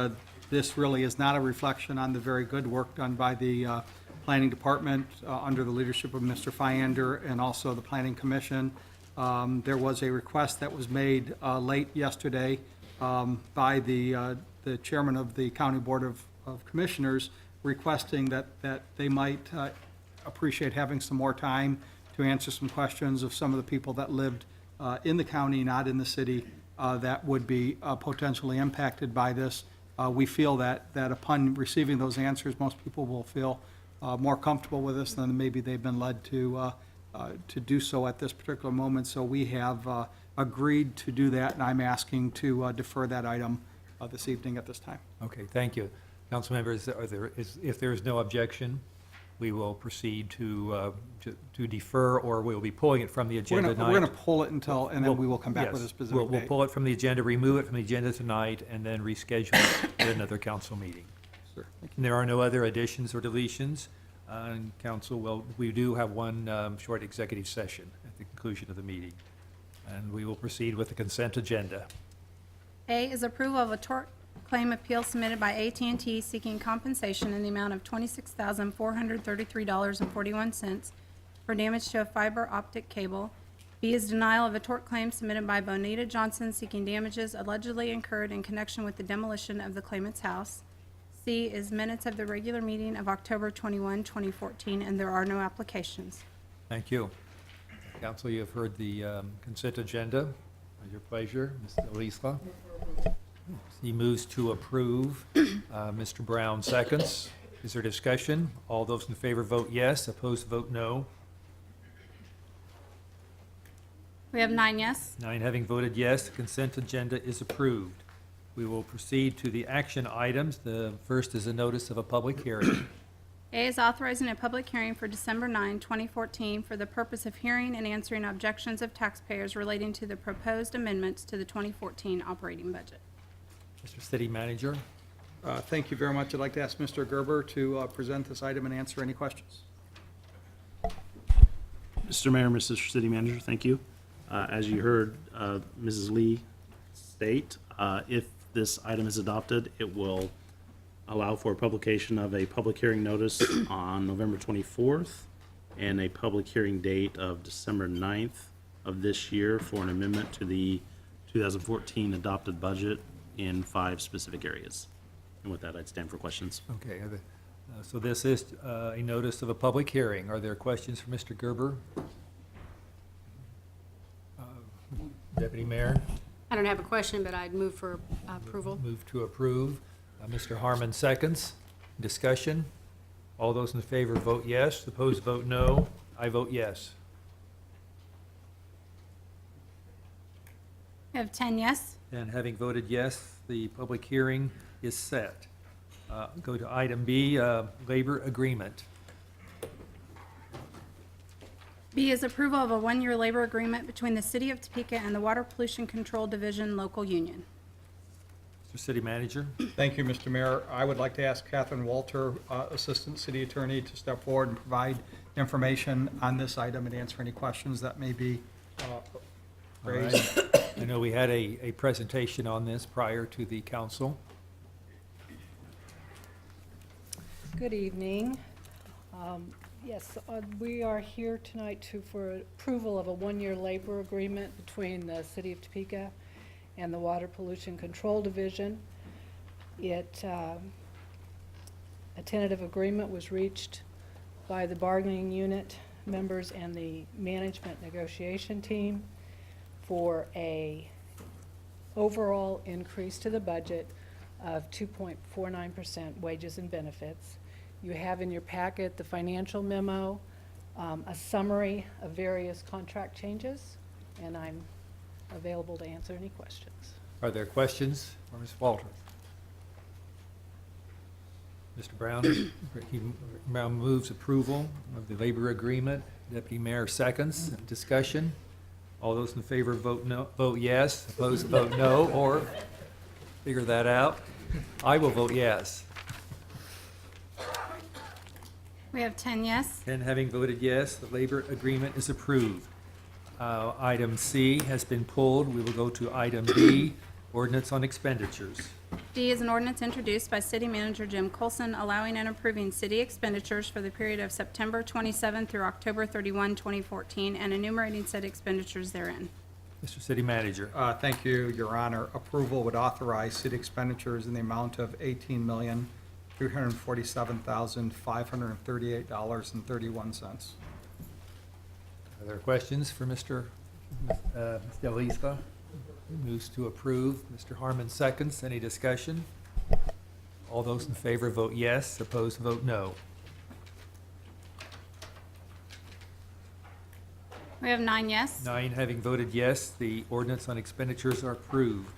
this really is not a reflection on the very good work done by the Planning Department under the leadership of Mr. Fyander and also the Planning Commission. There was a request that was made late yesterday by the chairman of the County Board of Commissioners requesting that they might appreciate having some more time to answer some questions of some of the people that lived in the county, not in the city, that would be potentially impacted by this. We feel that upon receiving those answers, most people will feel more comfortable with this than maybe they've been led to do so at this particular moment. So we have agreed to do that, and I'm asking to defer that item this evening at this time. Okay, thank you. Council members, if there is no objection, we will proceed to defer, or we'll be pulling it from the We're agenda tonight. going to pull it until, and then we will come back with a Yes, specific we'll date. pull it from the agenda, remove it from the agenda tonight, and then reschedule it at another council meeting. Sure. Thank And there are no other additions or deletions. And council, well, we do have one short executive session at the conclusion of the meeting. And we will proceed with the consent agenda. A is approval of a tort claim appeal submitted by AT&T seeking compensation in the amount of $26,433.41 for damage to a fiber optic cable. B is denial of a tort claim submitted by Bonita Johnson seeking damages allegedly incurred in connection with the demolition of the claimant's house. C is minutes of the regular meeting of October 21, 2014, and there are no applications. Thank you. Council, you have heard the consent agenda. At your pleasure, Mr. Elisla. He moves to approve. Mr. Brown seconds. Is there discussion? All those in favor vote yes, opposed vote no. We have 9 yes. 9 having voted yes, the consent agenda is approved. We will proceed to the action items. The first is a notice of a public hearing. A is authorizing a public hearing for December 9, 2014, for the purpose of hearing and answering objections of taxpayers relating to the proposed amendments to the 2014 operating budget. Mr. City Manager. Thank you very much. I'd like to ask Mr. Gerber to present this item and answer any questions. Mr. Mayor, Mr. City Manager, thank you. As you heard Mrs. Lee state, if this item is adopted, it will allow for publication of a public hearing notice on November 24th and a public hearing date of December 9th of this year for an amendment to the 2014 adopted budget in 5 specific areas. And with that, I'd stand for questions. Okay, so this is a notice of a public hearing. Are there questions for Mr. Gerber? Deputy Mayor, I don't have a question, but I'd move for approval. move to approve. Mr. Harmon seconds. Discussion? All those in favor vote yes. Opposed, vote no. I vote yes. We have 10 yes. And having voted yes, the public hearing is set. Go to item B, labor agreement. B is approval of a one-year labor agreement between the City of Topeka and the Water Pollution Control Division Local Union. Mr. City Manager? Thank you, Mr. Mayor. I would like to ask Catherine Walter, Assistant City Attorney, to step forward and provide information on this item and answer any questions that may be raised. All right. I know we had a presentation on this prior to the council. Good evening. Yes, we are here tonight for approval of a one-year labor agreement between the City of Topeka and the Water Pollution Control Division. A tentative agreement was reached by the bargaining unit members and the management negotiation team for a overall increase to the budget of 2.49% wages and benefits. You have in your packet the financial memo, a summary of various contract changes, and I'm available to answer any questions. Are there questions for Ms. Walter? Mr. Brown, he now moves approval of the labor agreement. Deputy Mayor seconds. Discussion? All those in favor vote no, vote yes. Opposed, vote no, or figure that out. I will vote yes. We have 10 yes. And having voted yes, the labor agreement is approved. Item C has been pulled. We will go to item D, ordinance on expenditures. D is an ordinance introduced by City Manager Jim Colson allowing and approving city expenditures for the period of September 27 through October 31, 2014, and enumerating said expenditures therein. Mr. City Manager. Thank you, Your Honor. Approval would authorize city expenditures in the amount of $18,347,538.31. Are there questions for Mr. Delispa? Moves to approve. Mr. Harmon seconds. Any discussion? All those in favor vote yes. Opposed, vote no. We have 9 yes. 9 having voted yes, the ordinance on expenditures are approved.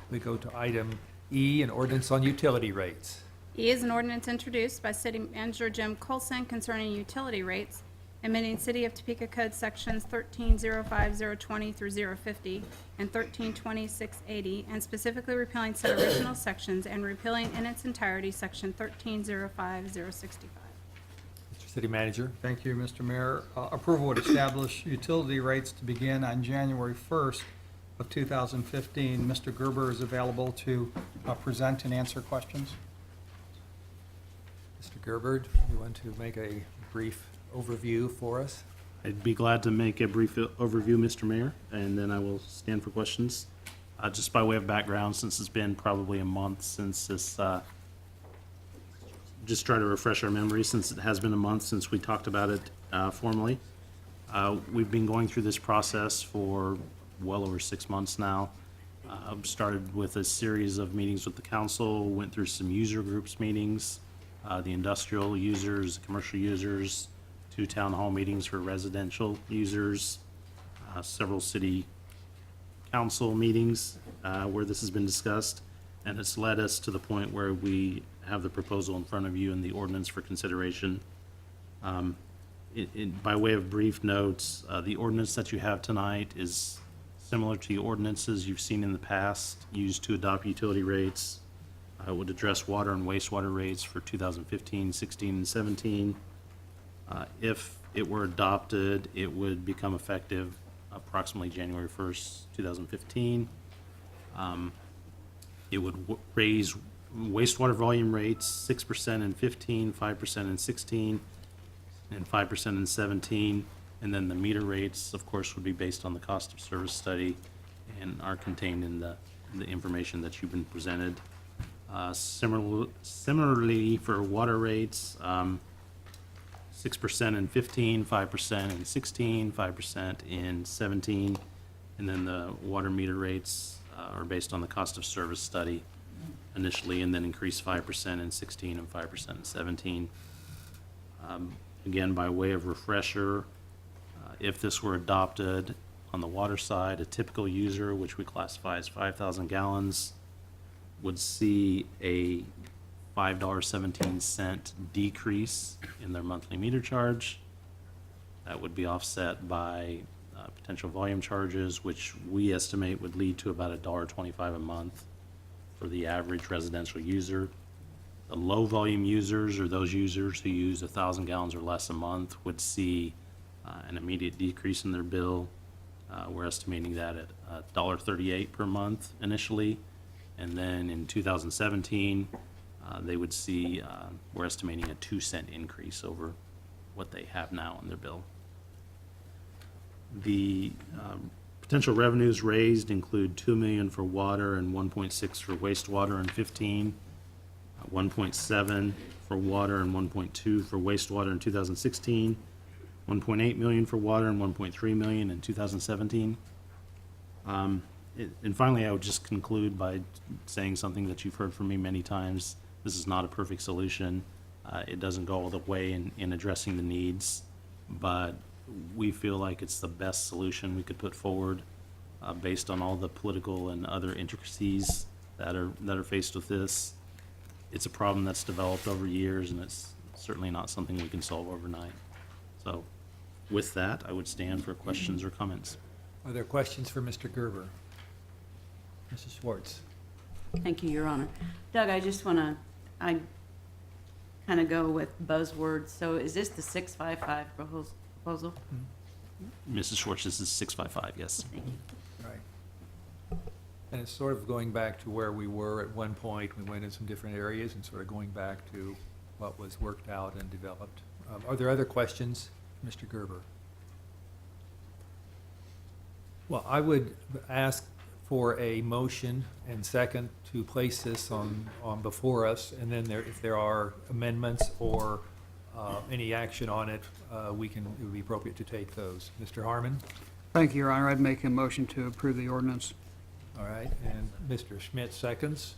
We go to item E, an ordinance on utility rates. E is an ordinance introduced by City Manager Jim Colson concerning utility rates, amending City of Topeka Code Sections 1305-020 through 050 and 132680, and specifically repealing said original sections and repealing in its entirety Section 1305-065. Mr. City Manager. Thank you, Mr. Mayor. Approval would establish utility rates to begin on January 1st of 2015. Mr. Gerber is available to present and answer questions. Mr. Gerberd, you want to make a brief overview for us? I'd be glad to make a brief overview, Mr. Mayor, and then I will stand for questions. Just by way of background, since it's been probably a month since this, just try to refresh our memory, since it has been a month since we talked about it formally. We've been going through this process for well over 6 months now. Started with a series of meetings with the council, went through some user groups meetings, the industrial users, commercial users, 2 town hall meetings for residential users, several city council meetings where this has been discussed, and it's led us to the point where we have the proposal in front of you and the ordinance for consideration. By way of brief notes, the ordinance that you have tonight is similar to the ordinances you've seen in the past used to adopt utility rates. It would address water and wastewater rates for 2015, 16, and 17. If it were adopted, it would become effective approximately January 1st, 2015. It would raise wastewater volume rates 6% in 15, 5% in 16, and 5% in 17. And then the meter rates, of course, would be based on the cost of service study and are contained in the information that you've been presented. Similarly, for water rates, 6% in 15, 5% in 16, 5% in 17, and then the water meter rates are based on the cost of service study initially, and then increased 5% in 16 and 5% in 17. Again, by way of refresher, if this were adopted on the water side, a typical user, which we classify as 5,000 gallons, would see a $5.17 decrease in their monthly meter charge. That would be offset by potential volume charges, which we estimate would lead to about $1.25 a month for the average residential user. The low-volume users, or those users who use 1,000 gallons or less a month, would see an immediate decrease in their bill. We're estimating that at $1.38 per month initially, and then in 2017, they would see, we're estimating a 2-cent increase over what they have now on their bill. The potential revenues raised include $2 million for water and $1.6 million for wastewater in 15, 1.7 for water and 1.2 for wastewater in 2016, 1.8 million for water and 1.3 million in 2017. And finally, I would just conclude by saying something that you've heard from me many times. This is not a perfect solution. It doesn't go all the way in addressing the needs, but we feel like it's the best solution we could put forward based on all the political and other intricacies that are faced with this. It's a problem that's developed over years, and it's certainly not something we can solve overnight. So with that, I would stand for questions or comments. Are there questions for Mr. Gerber? Mrs. Schwartz? Thank you, Your Honor. Doug, I just want to, I kind of go with buzzwords. So is this the 655 proposal? Mrs. Schwartz, this is 655, yes. Thank you. Right. And it's sort of going back to where we were at one point. We went in some different areas and sort of going back to what was worked out and developed. Are there other questions, Mr. Gerber? Well, I would ask for a motion and second to place this on before us, and then if there are amendments or any action on it, it would be appropriate to take those. Mr. Harmon? Thank you, Your Honor. I'd make a motion to approve the ordinance. All right, and Mr. Schmidt seconds.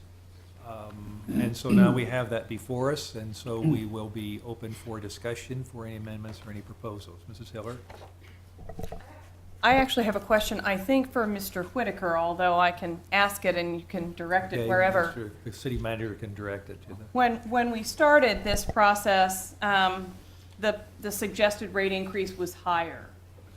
And so now we have that before us, and so we will be open for discussion for any amendments or any proposals. Mrs. Hiller? I actually have a question, I think for Mr. Whitaker, although I can ask it and you can direct it Okay, wherever. The city manager can direct it to the. When we started this process, the suggested rate increase was higher.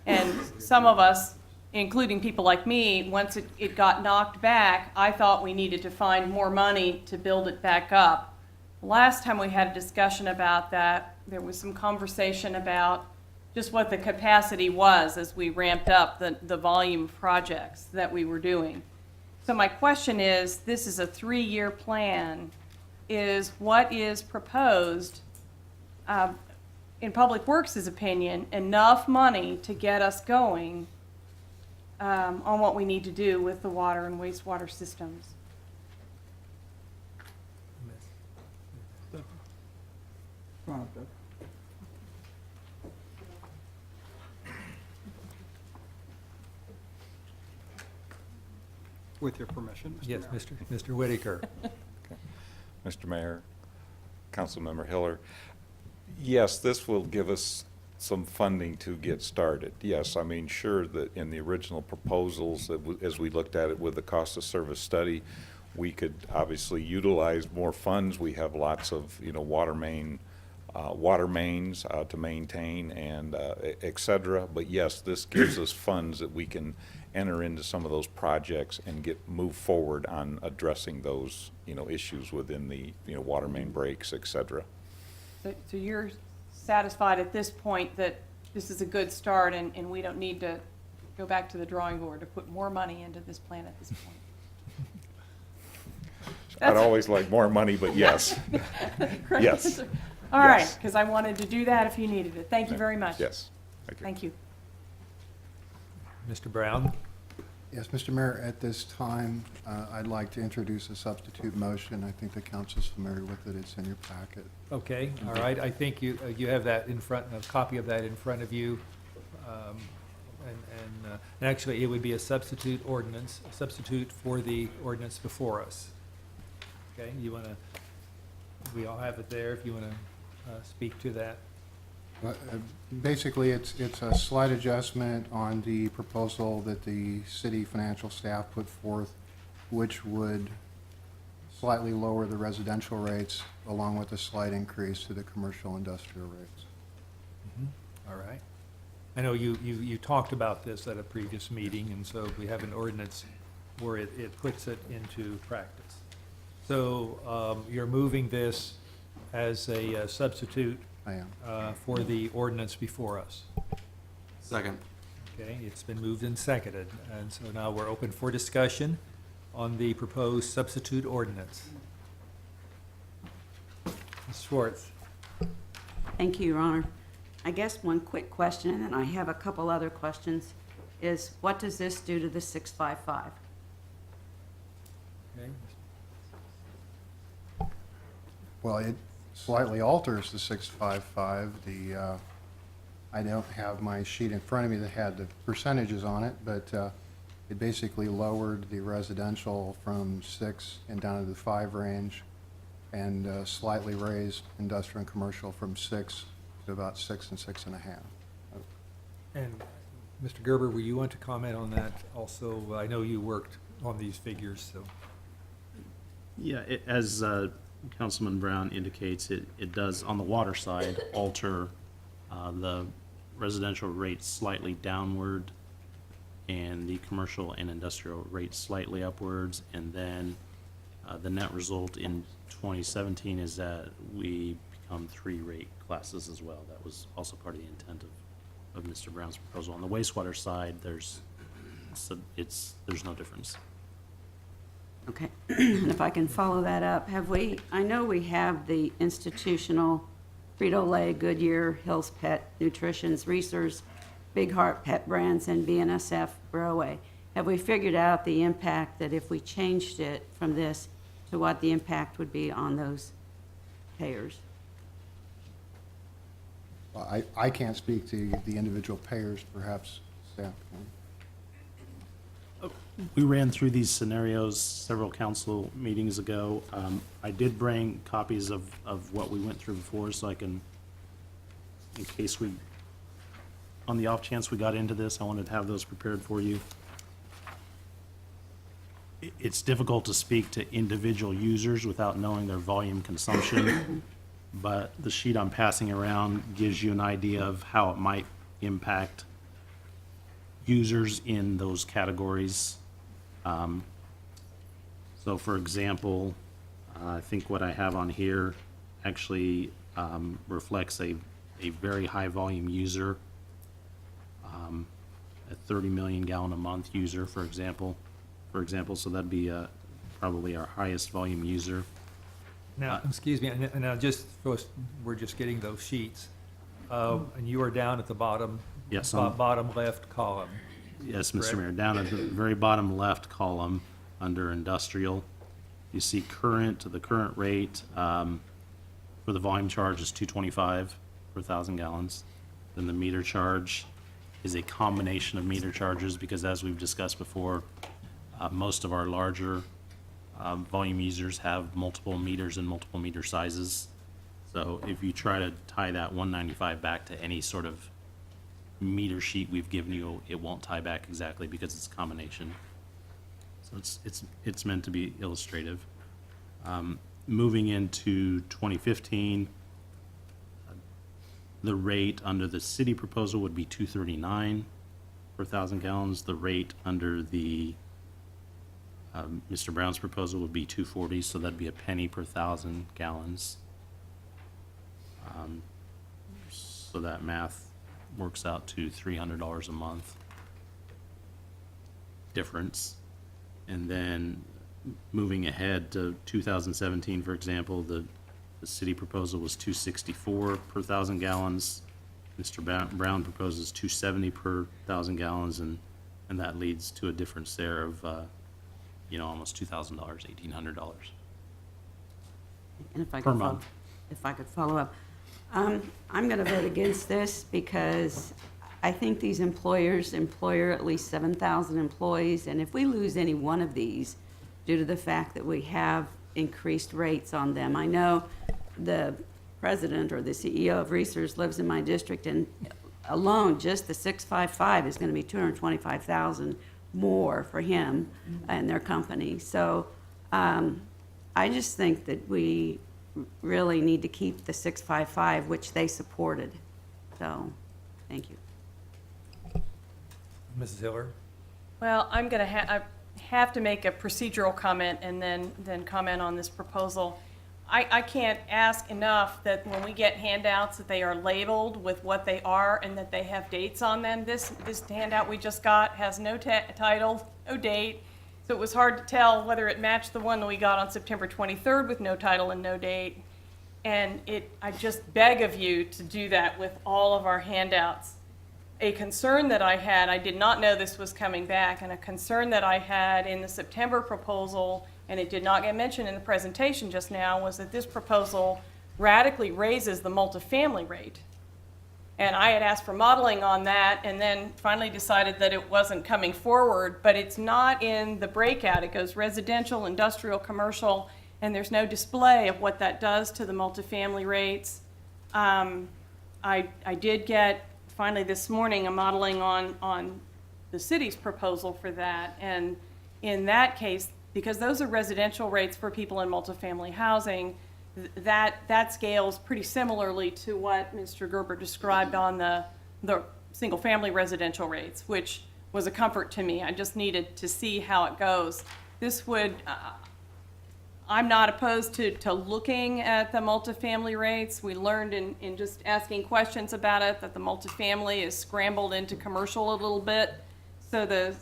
And some of us, including people like me, once it got knocked back, I thought we needed to find more money to build it back up. Last time we had a discussion about that, there was some conversation about just what the capacity was as we ramped up the volume of projects that we were doing. So my question is, this is a 3-year plan. Is what is proposed, in Public Works' opinion, enough money to get us going on what we need to do with the water and wastewater systems? Come on up, Doug. With your permission, Mr. Yes, Mayor. Mr. Whitaker. Mr. Mayor, Councilmember Hiller, yes, this will give us some funding to get started. Yes, I mean, sure that in the original proposals, as we looked at it with the cost of service study, we could obviously utilize more funds. We have lots of, water mains to maintain and et cetera. But yes, this gives us funds that we can enter into some of those projects and move forward on addressing those, issues within the, water main breaks, et cetera. So you're satisfied at this point that this is a good start and we don't need to go back to the drawing board to put more money into this plan at this point? I'd always like more money, but yes. Great. Yes. All right, Yes. because I wanted to do that if you needed it. Thank you very much. Yes. Thank you. Mr. Brown? Yes, Mr. Mayor, at this time, I'd like to introduce a substitute motion. I think the council's familiar with it. It's in your packet. Okay, all right. I think you have that in front, a copy of that in front of you. And actually, it would be a substitute ordinance, a substitute for the ordinance before us. Okay, you want to, we all have it there, if you want to speak to that. Basically, it's a slight adjustment on the proposal that the city financial staff put forth, which would slightly lower the residential rates along with a slight increase to the commercial industrial rates. All right. I know you talked about this at a previous meeting, and so we have an ordinance where it puts it into practice. So you're moving this as a substitute I am. for the ordinance before us. Second. Okay, it's been moved and seconded, and so now we're open for discussion on the proposed substitute ordinance. Ms. Schwartz. Thank you, Your Honor. I guess one quick question, and then I have a couple other questions, is what does this do to the 655? Okay. Well, it slightly alters the 655. I don't have my sheet in front of me that had the percentages on it, but it basically lowered the residential from 6 and down to the 5 range, and slightly raised industrial and commercial from 6 to about 6 and 6.5. And Mr. Gerber, were you want to comment on that also? I know you worked on these figures, so. Yeah, as Councilman Brown indicates, it does, on the water side, alter the residential rate slightly downward and the commercial and industrial rate slightly upwards. And then the net result in 2017 is that we become 3 rate classes as well. That was also part of the intent of Mr. Brown's proposal. On the wastewater side, there's no difference. Okay, and if I can follow that up, I know we have the institutional Frito-Lay, Goodyear, Hill's Pet, Nutrition's, Reese's, Big Heart Pet Brands, and BNSF Breway. Have we figured out the impact that if we changed it from this to what the impact would be on those payers? Well, I can't speak to the individual payers, perhaps staff can. We ran through these scenarios several council meetings ago. I did bring copies of what we went through before, so I can, in case on the off chance we got into this, I wanted to have those prepared for you. It's difficult to speak to individual users without knowing their volume consumption, but the sheet I'm passing around gives you an idea of how it might impact users in those categories. So for example, I think what I have on here actually reflects a very high volume user, a 30 million gallon a month user, for example, so that'd be probably our highest volume user. Now, excuse me, and now we're just getting those sheets, and you are down at the bottom. Yes, Bottom left column. Yes, Mr. Correct? Mayor, down at the very bottom left column, under industrial, you see the current rate for the volume charge is $2.25 per 1,000 gallons. Then the meter charge is a combination of meter charges, because as we've discussed before, most of our larger volume users have multiple meters and multiple meter sizes. So if you try to tie that $1.95 back to any sort of meter sheet we've given you, it won't tie back exactly because it's a combination. So it's meant to be illustrative. Moving into 2015, the rate under the city proposal would be $2.39 per 1,000 gallons. The rate under the Mr. Brown's proposal would be $2.40, so that'd be a penny per 1,000 gallons. So that math works out to $300 a month difference. And then moving ahead to 2017, for example, the city proposal was $2.64 per 1,000 gallons. Mr. Brown proposes $2.70 per 1,000 gallons, and that leads to a difference there of almost $2,000, $1,800 And if I per could month. If I could follow up. I'm going to vote against this because I think these employer at least 7,000 employees, and if we lose any one of these due to the fact that we have increased rates on them. I know the president or the CEO of Research lives in my district, and alone, just the 655 is going to be $225,000 more for him and their company. So I just think that we really need to keep the 655, which they supported. So, thank you. Mrs. Hiller? Well, I'm going to I have to make a procedural comment and then comment on this proposal. I can't ask enough that when we get handouts that they are labeled with what they are and that they have dates on them. This handout we just got has no title, no date, so it was hard to tell whether it matched the one that we got on September 23rd with no title and no date. And I just beg of you to do that with all of our handouts. A concern that I had, I did not know this was coming back, and a concern that I had in the September proposal, and it did not get mentioned in the presentation just now, was that this proposal radically raises the multifamily rate. And I had asked for modeling on that and then finally decided that it wasn't coming forward, but it's not in the breakout. It goes residential, industrial, commercial, and there's no display of what that does to the multifamily rates. I did get, finally this morning, a modeling on the city's proposal for that. And in that case, because those are residential rates for people in multifamily housing, that scales pretty similarly to what Mr. Gerber described on the single-family residential rates, which was a comfort to me. I just needed to see how it goes. This would, I'm not opposed to looking at the multifamily rates. We learned in just asking questions about it that the multifamily is scrambled into commercial a little bit. So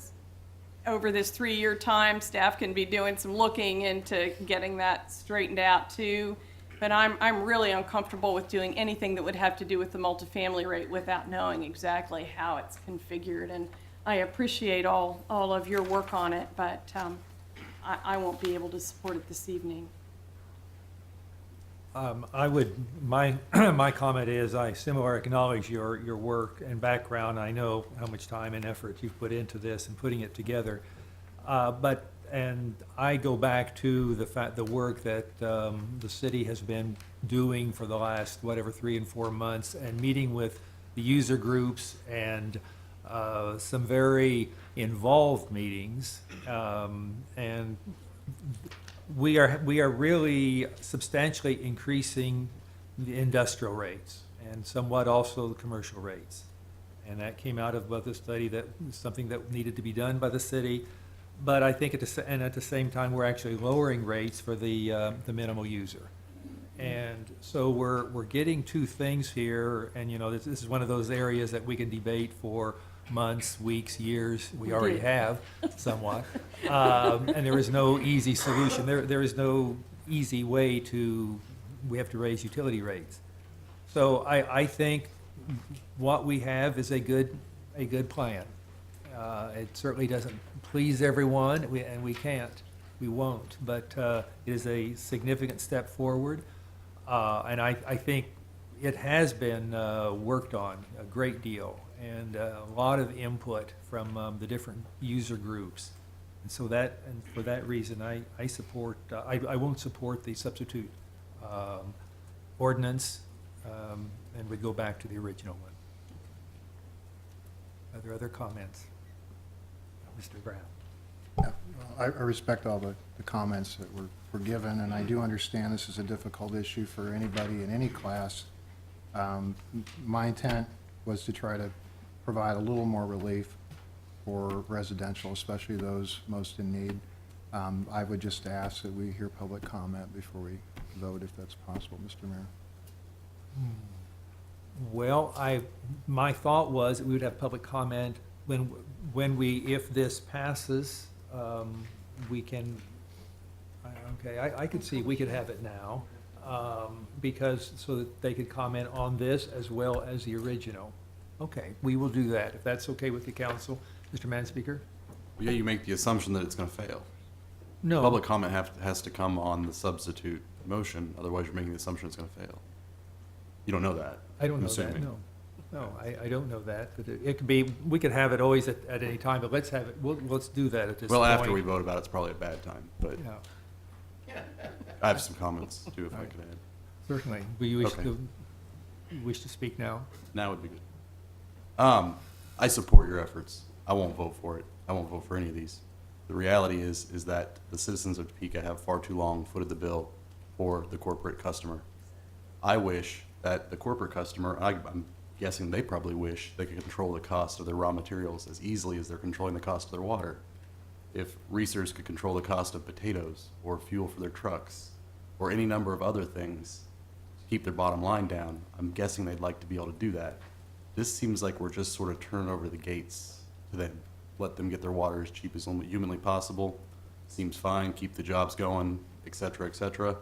over this 3-year time, staff can be doing some looking into getting that straightened out too. But I'm really uncomfortable with doing anything that would have to do with the multifamily rate without knowing exactly how it's configured. And I appreciate all of your work on it, but I won't be able to support it this evening. My comment is I similarly acknowledge your work and background. I know how much time and effort you've put into this and putting it together. And I go back to the work that the city has been doing for the last, 3 and 4 months, and meeting with the user groups and some very involved meetings. And we are really substantially increasing the industrial rates and somewhat also the commercial rates. And that came out of both a study that was something that needed to be done by the city. But I think at the same time, we're actually lowering rates for the minimal user. And so we're getting two things here, and this is one of those areas that we can debate for months, weeks, years. We already have somewhat. And there is no easy solution. There is no easy way we have to raise utility rates. So I think what we have is a good plan. It certainly doesn't please everyone, and we won't, but it is a significant step forward. And I think it has been worked on a great deal, and a lot of input from the different user groups. And so for that reason, I support, I won't support the substitute ordinance, and we go back to the original one. Are there other comments? Mr. Brown. Yeah, I respect all the comments that were given, and I do understand this is a difficult issue for anybody in any class. My intent was to try to provide a little more relief for residential, especially those most in need. I would just ask that we hear public comment before we vote, if that's possible, Mr. Mayor. Well, my thought was that we would have public comment if this passes, we can, I could see we could have it now, because, so that they could comment on this as well as the original. Okay, we will do that, if that's okay with the council. Mr. Manspeaker? Well, yeah, you make the assumption that it's going to fail. No. Public comment has to come on the substitute motion, otherwise you're making the assumption it's going to fail. You don't know that. I don't know that, no. No, I don't know that, but it could be, we could have it always at any time, but let's have it, let's do that at this point. Well, after we vote about it, it's probably a bad time, but. Yeah. I have some comments too, if I could add. Certainly. Will you Okay. wish to speak now? Now would be good. I support your efforts. I won't vote for it. I won't vote for any of these. The reality is that the citizens of Topeka have far too long footed the bill for the corporate customer. I wish that the corporate customer, I'm guessing they probably wish they could control the cost of their raw materials as easily as they're controlling the cost of their water. If Reesers could control the cost of potatoes or fuel for their trucks or any number of other things to keep their bottom line down, I'm guessing they'd like to be able to do that. This seems like we're just sort of turning over the gates to them. Let them get their water as cheap as humanly possible. Seems fine, keep the jobs going, et cetera, et cetera. At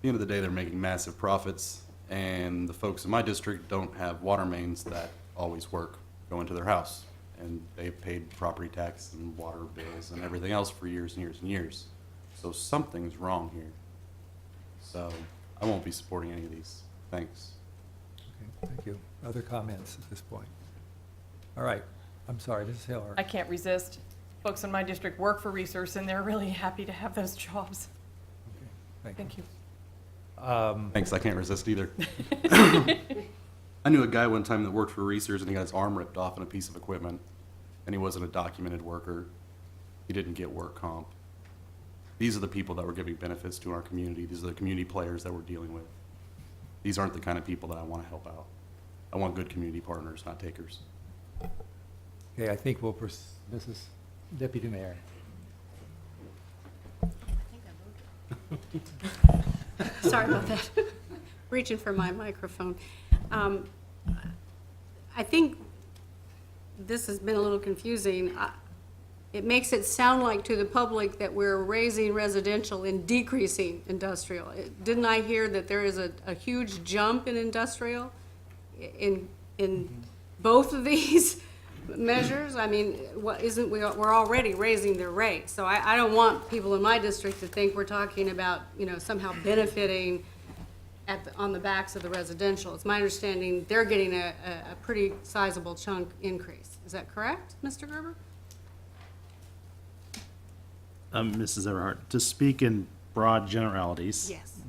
the end of the day, they're making massive profits, and the folks in my district don't have water mains that always work, go into their house. And they've paid property tax and water bills and everything else for years and years and years. So something's wrong here. So I won't be supporting any of these. Thanks. Okay, thank you. Other comments at this point? All right. I'm sorry, Mrs. Hiller. I can't resist. Folks in my district work for Resource, and they're really happy to have those jobs. Thank you. Thanks, I can't resist either. I knew a guy one time that worked for Reesers and he got his arm ripped off on a piece of equipment, and he wasn't a documented worker. He didn't get work comp. These are the people that we're giving benefits to in our community. These are the community players that we're dealing with. These aren't the kind of people that I want to help out. I want good community partners, not takers. Okay, I think we'll, Mrs. Deputy Mayor. Sorry about that. Reaching for my microphone. I think this has been a little confusing. It makes it sound like to the public that we're raising residential and decreasing industrial. Didn't I hear that there is a huge jump in industrial in both of these measures? I mean, what isn't, we're already raising their rates. So I don't want people in my district to think we're talking about, you know, somehow benefiting on the backs of the residential. It's my understanding they're getting a pretty sizable chunk increase. Is that correct, Mr. Gerber? Mrs. Everhart, to speak in broad generalities. Yes.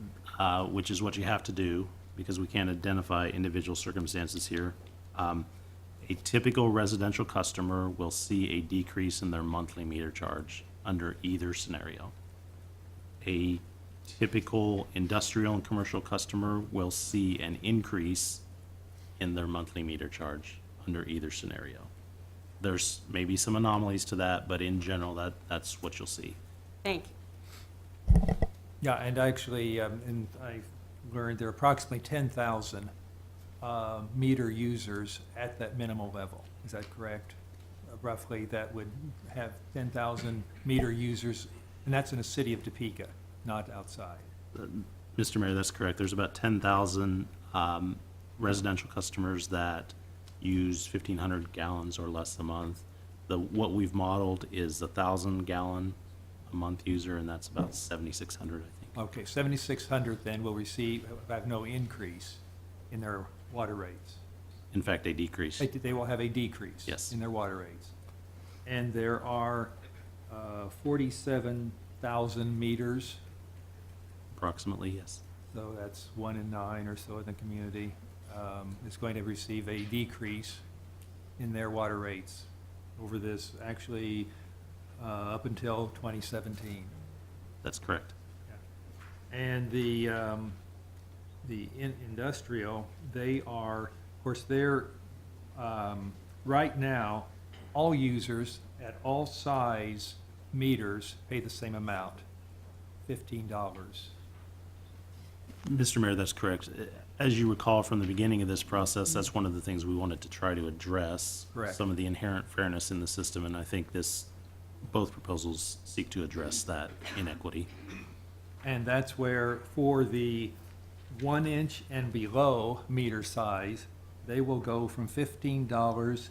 Which is what you have to do, because we can't identify individual circumstances here. A typical residential customer will see a decrease in their monthly meter charge under either scenario. A typical industrial and commercial customer will see an increase in their monthly meter charge under either scenario. There's maybe some anomalies to that, but in general, that's what you'll see. Thank you. Yeah, and actually, and I learned there are approximately 10,000 meter users at that minimal level. Is that correct? Roughly, that would have 10,000 meter users, and that's in the city of Topeka, not outside. Mr. Mayor, that's correct. There's about 10,000 residential customers that use 1,500 gallons or less a month. What we've modeled is 1,000 gallon a month user, and that's about 7,600, I think. Okay, 7,600 then will have no increase in their water rates. In fact, a decrease. They will have a decrease. Yes. In their water rates. And there are 47,000 meters, Approximately, yes. so that's 1 in 9 or so in the community, is going to receive a decrease in their water rates over this, actually, up until 2017. That's correct. And the industrial, they are, of course, they're, right now, all users at all size meters pay the same amount, $15. Mr. Mayor, that's correct. As you recall from the beginning of this process, that's one of the things we wanted to try to address. Correct. Some of the inherent fairness in the system, and I think both proposals seek to address that inequity. And that's where, for the 1 inch and below meter size, they will go from $15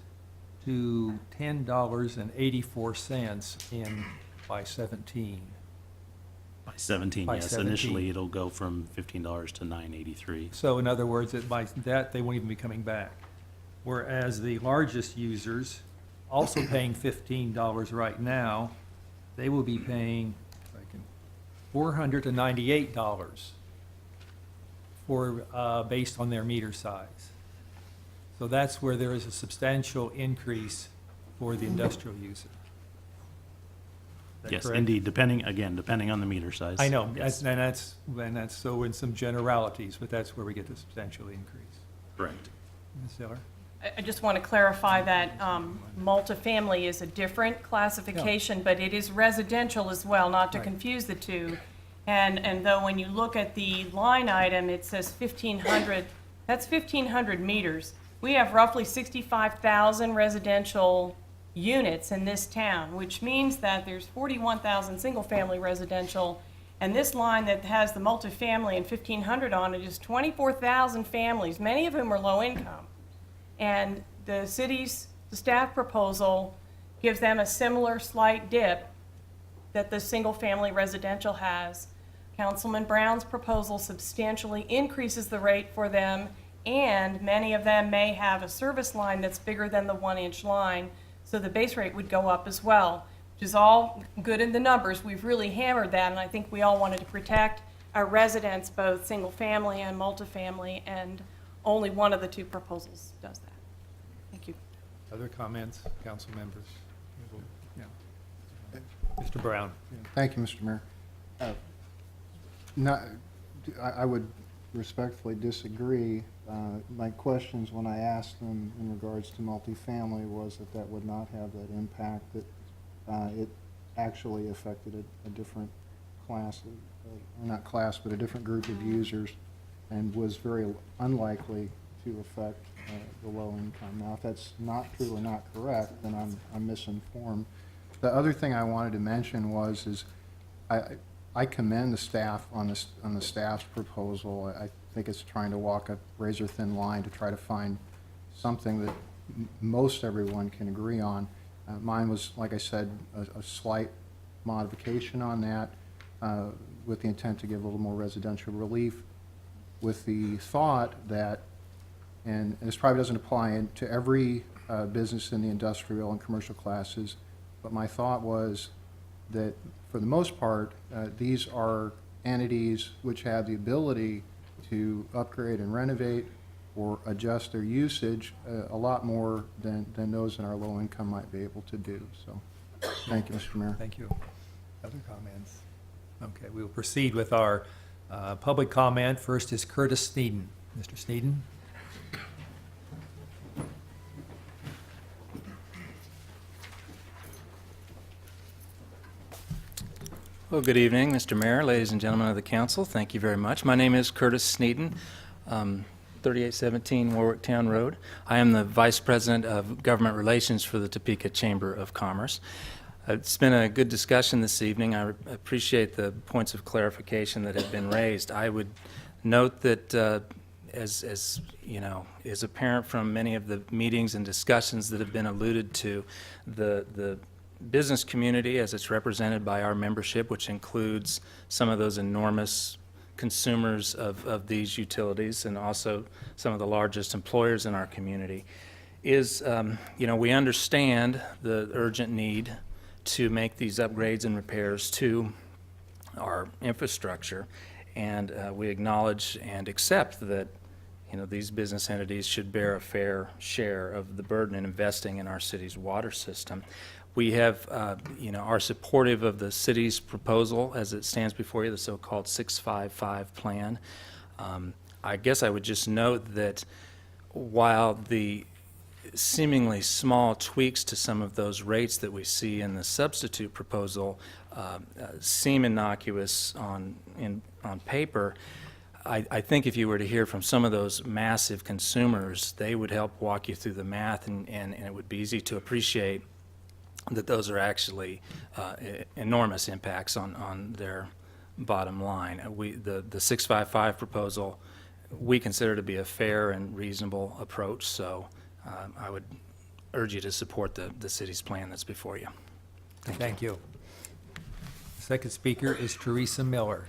to $10.84 by 17. By 17, By yes. 17. Initially, it'll go from $15 to $9.83. So in other words, by that, they won't even be coming back. Whereas the largest users, also paying $15 right now, they will be paying, if I can $400 to $98 for, based on their meter size. So that's where there is a substantial increase for the industrial user. Is that Yes, correct? indeed, depending on the meter size. I know, Yes. and that's so in some generalities, but that's where we get the substantial increase. Correct. Ms. Zeller? I just want to clarify that multifamily is a different classification, but it is residential as well, not to Right. confuse the two. And though when you look at the line item, it says 1,500, that's 1,500 meters. We have roughly 65,000 residential units in this town, which means that there's 41,000 single-family residential, and this line that has the multifamily and 1,500 on it is 24,000 families, many of whom are low income. And the staff proposal gives them a similar slight dip that the single-family residential has. Councilman Brown's proposal substantially increases the rate for them, and many of them may have a service line that's bigger than the 1-inch line, so the base rate would go up as well, which is all good in the numbers. We've really hammered that, and I think we all wanted to protect our residents, both single-family and multifamily, and only one of the two proposals does that. Thank you. Other comments, council members? Yeah. Mr. Brown? Thank you, Mr. Mayor. I would respectfully disagree. My questions when I asked them in regards to multifamily was that would not have that impact, that it actually affected a different class, not class, but a different group of users, and was very unlikely to affect the low income. Now, if that's not true or not correct, then I'm misinformed. The other thing I wanted to mention is I commend the staff on the staff's proposal. I think it's trying to walk a razor-thin line to try to find something that most everyone can agree on. Mine was, like I said, a slight modification on that with the intent to give a little more residential relief, with the thought that, and this probably doesn't apply to every business in the industrial and commercial classes, but my thought was that for the most part, these are entities which have the ability to upgrade and renovate or adjust their usage a lot more than those in our low income might be able to do. So, thank you, Mr. Mayor. Thank you. Other comments? Okay, we will proceed with our public comment. First is Curtis Sneeden. Mr. Sneeden? Well, good evening, Mr. Mayor, ladies and gentlemen of the council. Thank you very much. My name is Curtis Sneeden, 3817 Warwick Town Road. I am the Vice President of Government Relations for the Topeka Chamber of Commerce. It's been a good discussion this evening. I appreciate the points of clarification that have been raised. I would note that, as you know, is apparent from many of the meetings and discussions that have been alluded to, the business community as it's represented by our membership, which includes some of those enormous consumers of these utilities and also some of the largest employers in our community, is, we understand the urgent need to make these upgrades and repairs to our infrastructure, and we acknowledge and accept that these business entities should bear a fair share of the burden in investing in our city's water system. We have, are supportive of the city's proposal as it stands before you, the so-called 655 plan. I guess I would just note that while the seemingly small tweaks to some of those rates that we see in the substitute proposal seem innocuous on paper, I think if you were to hear from some of those massive consumers, they would help walk you through the math, and it would be easy to appreciate that those are actually enormous impacts on their bottom line. The 655 proposal we consider to be a fair and reasonable approach, so I would urge you to support the city's plan that's before you. Thank you. The second speaker is Teresa Miller.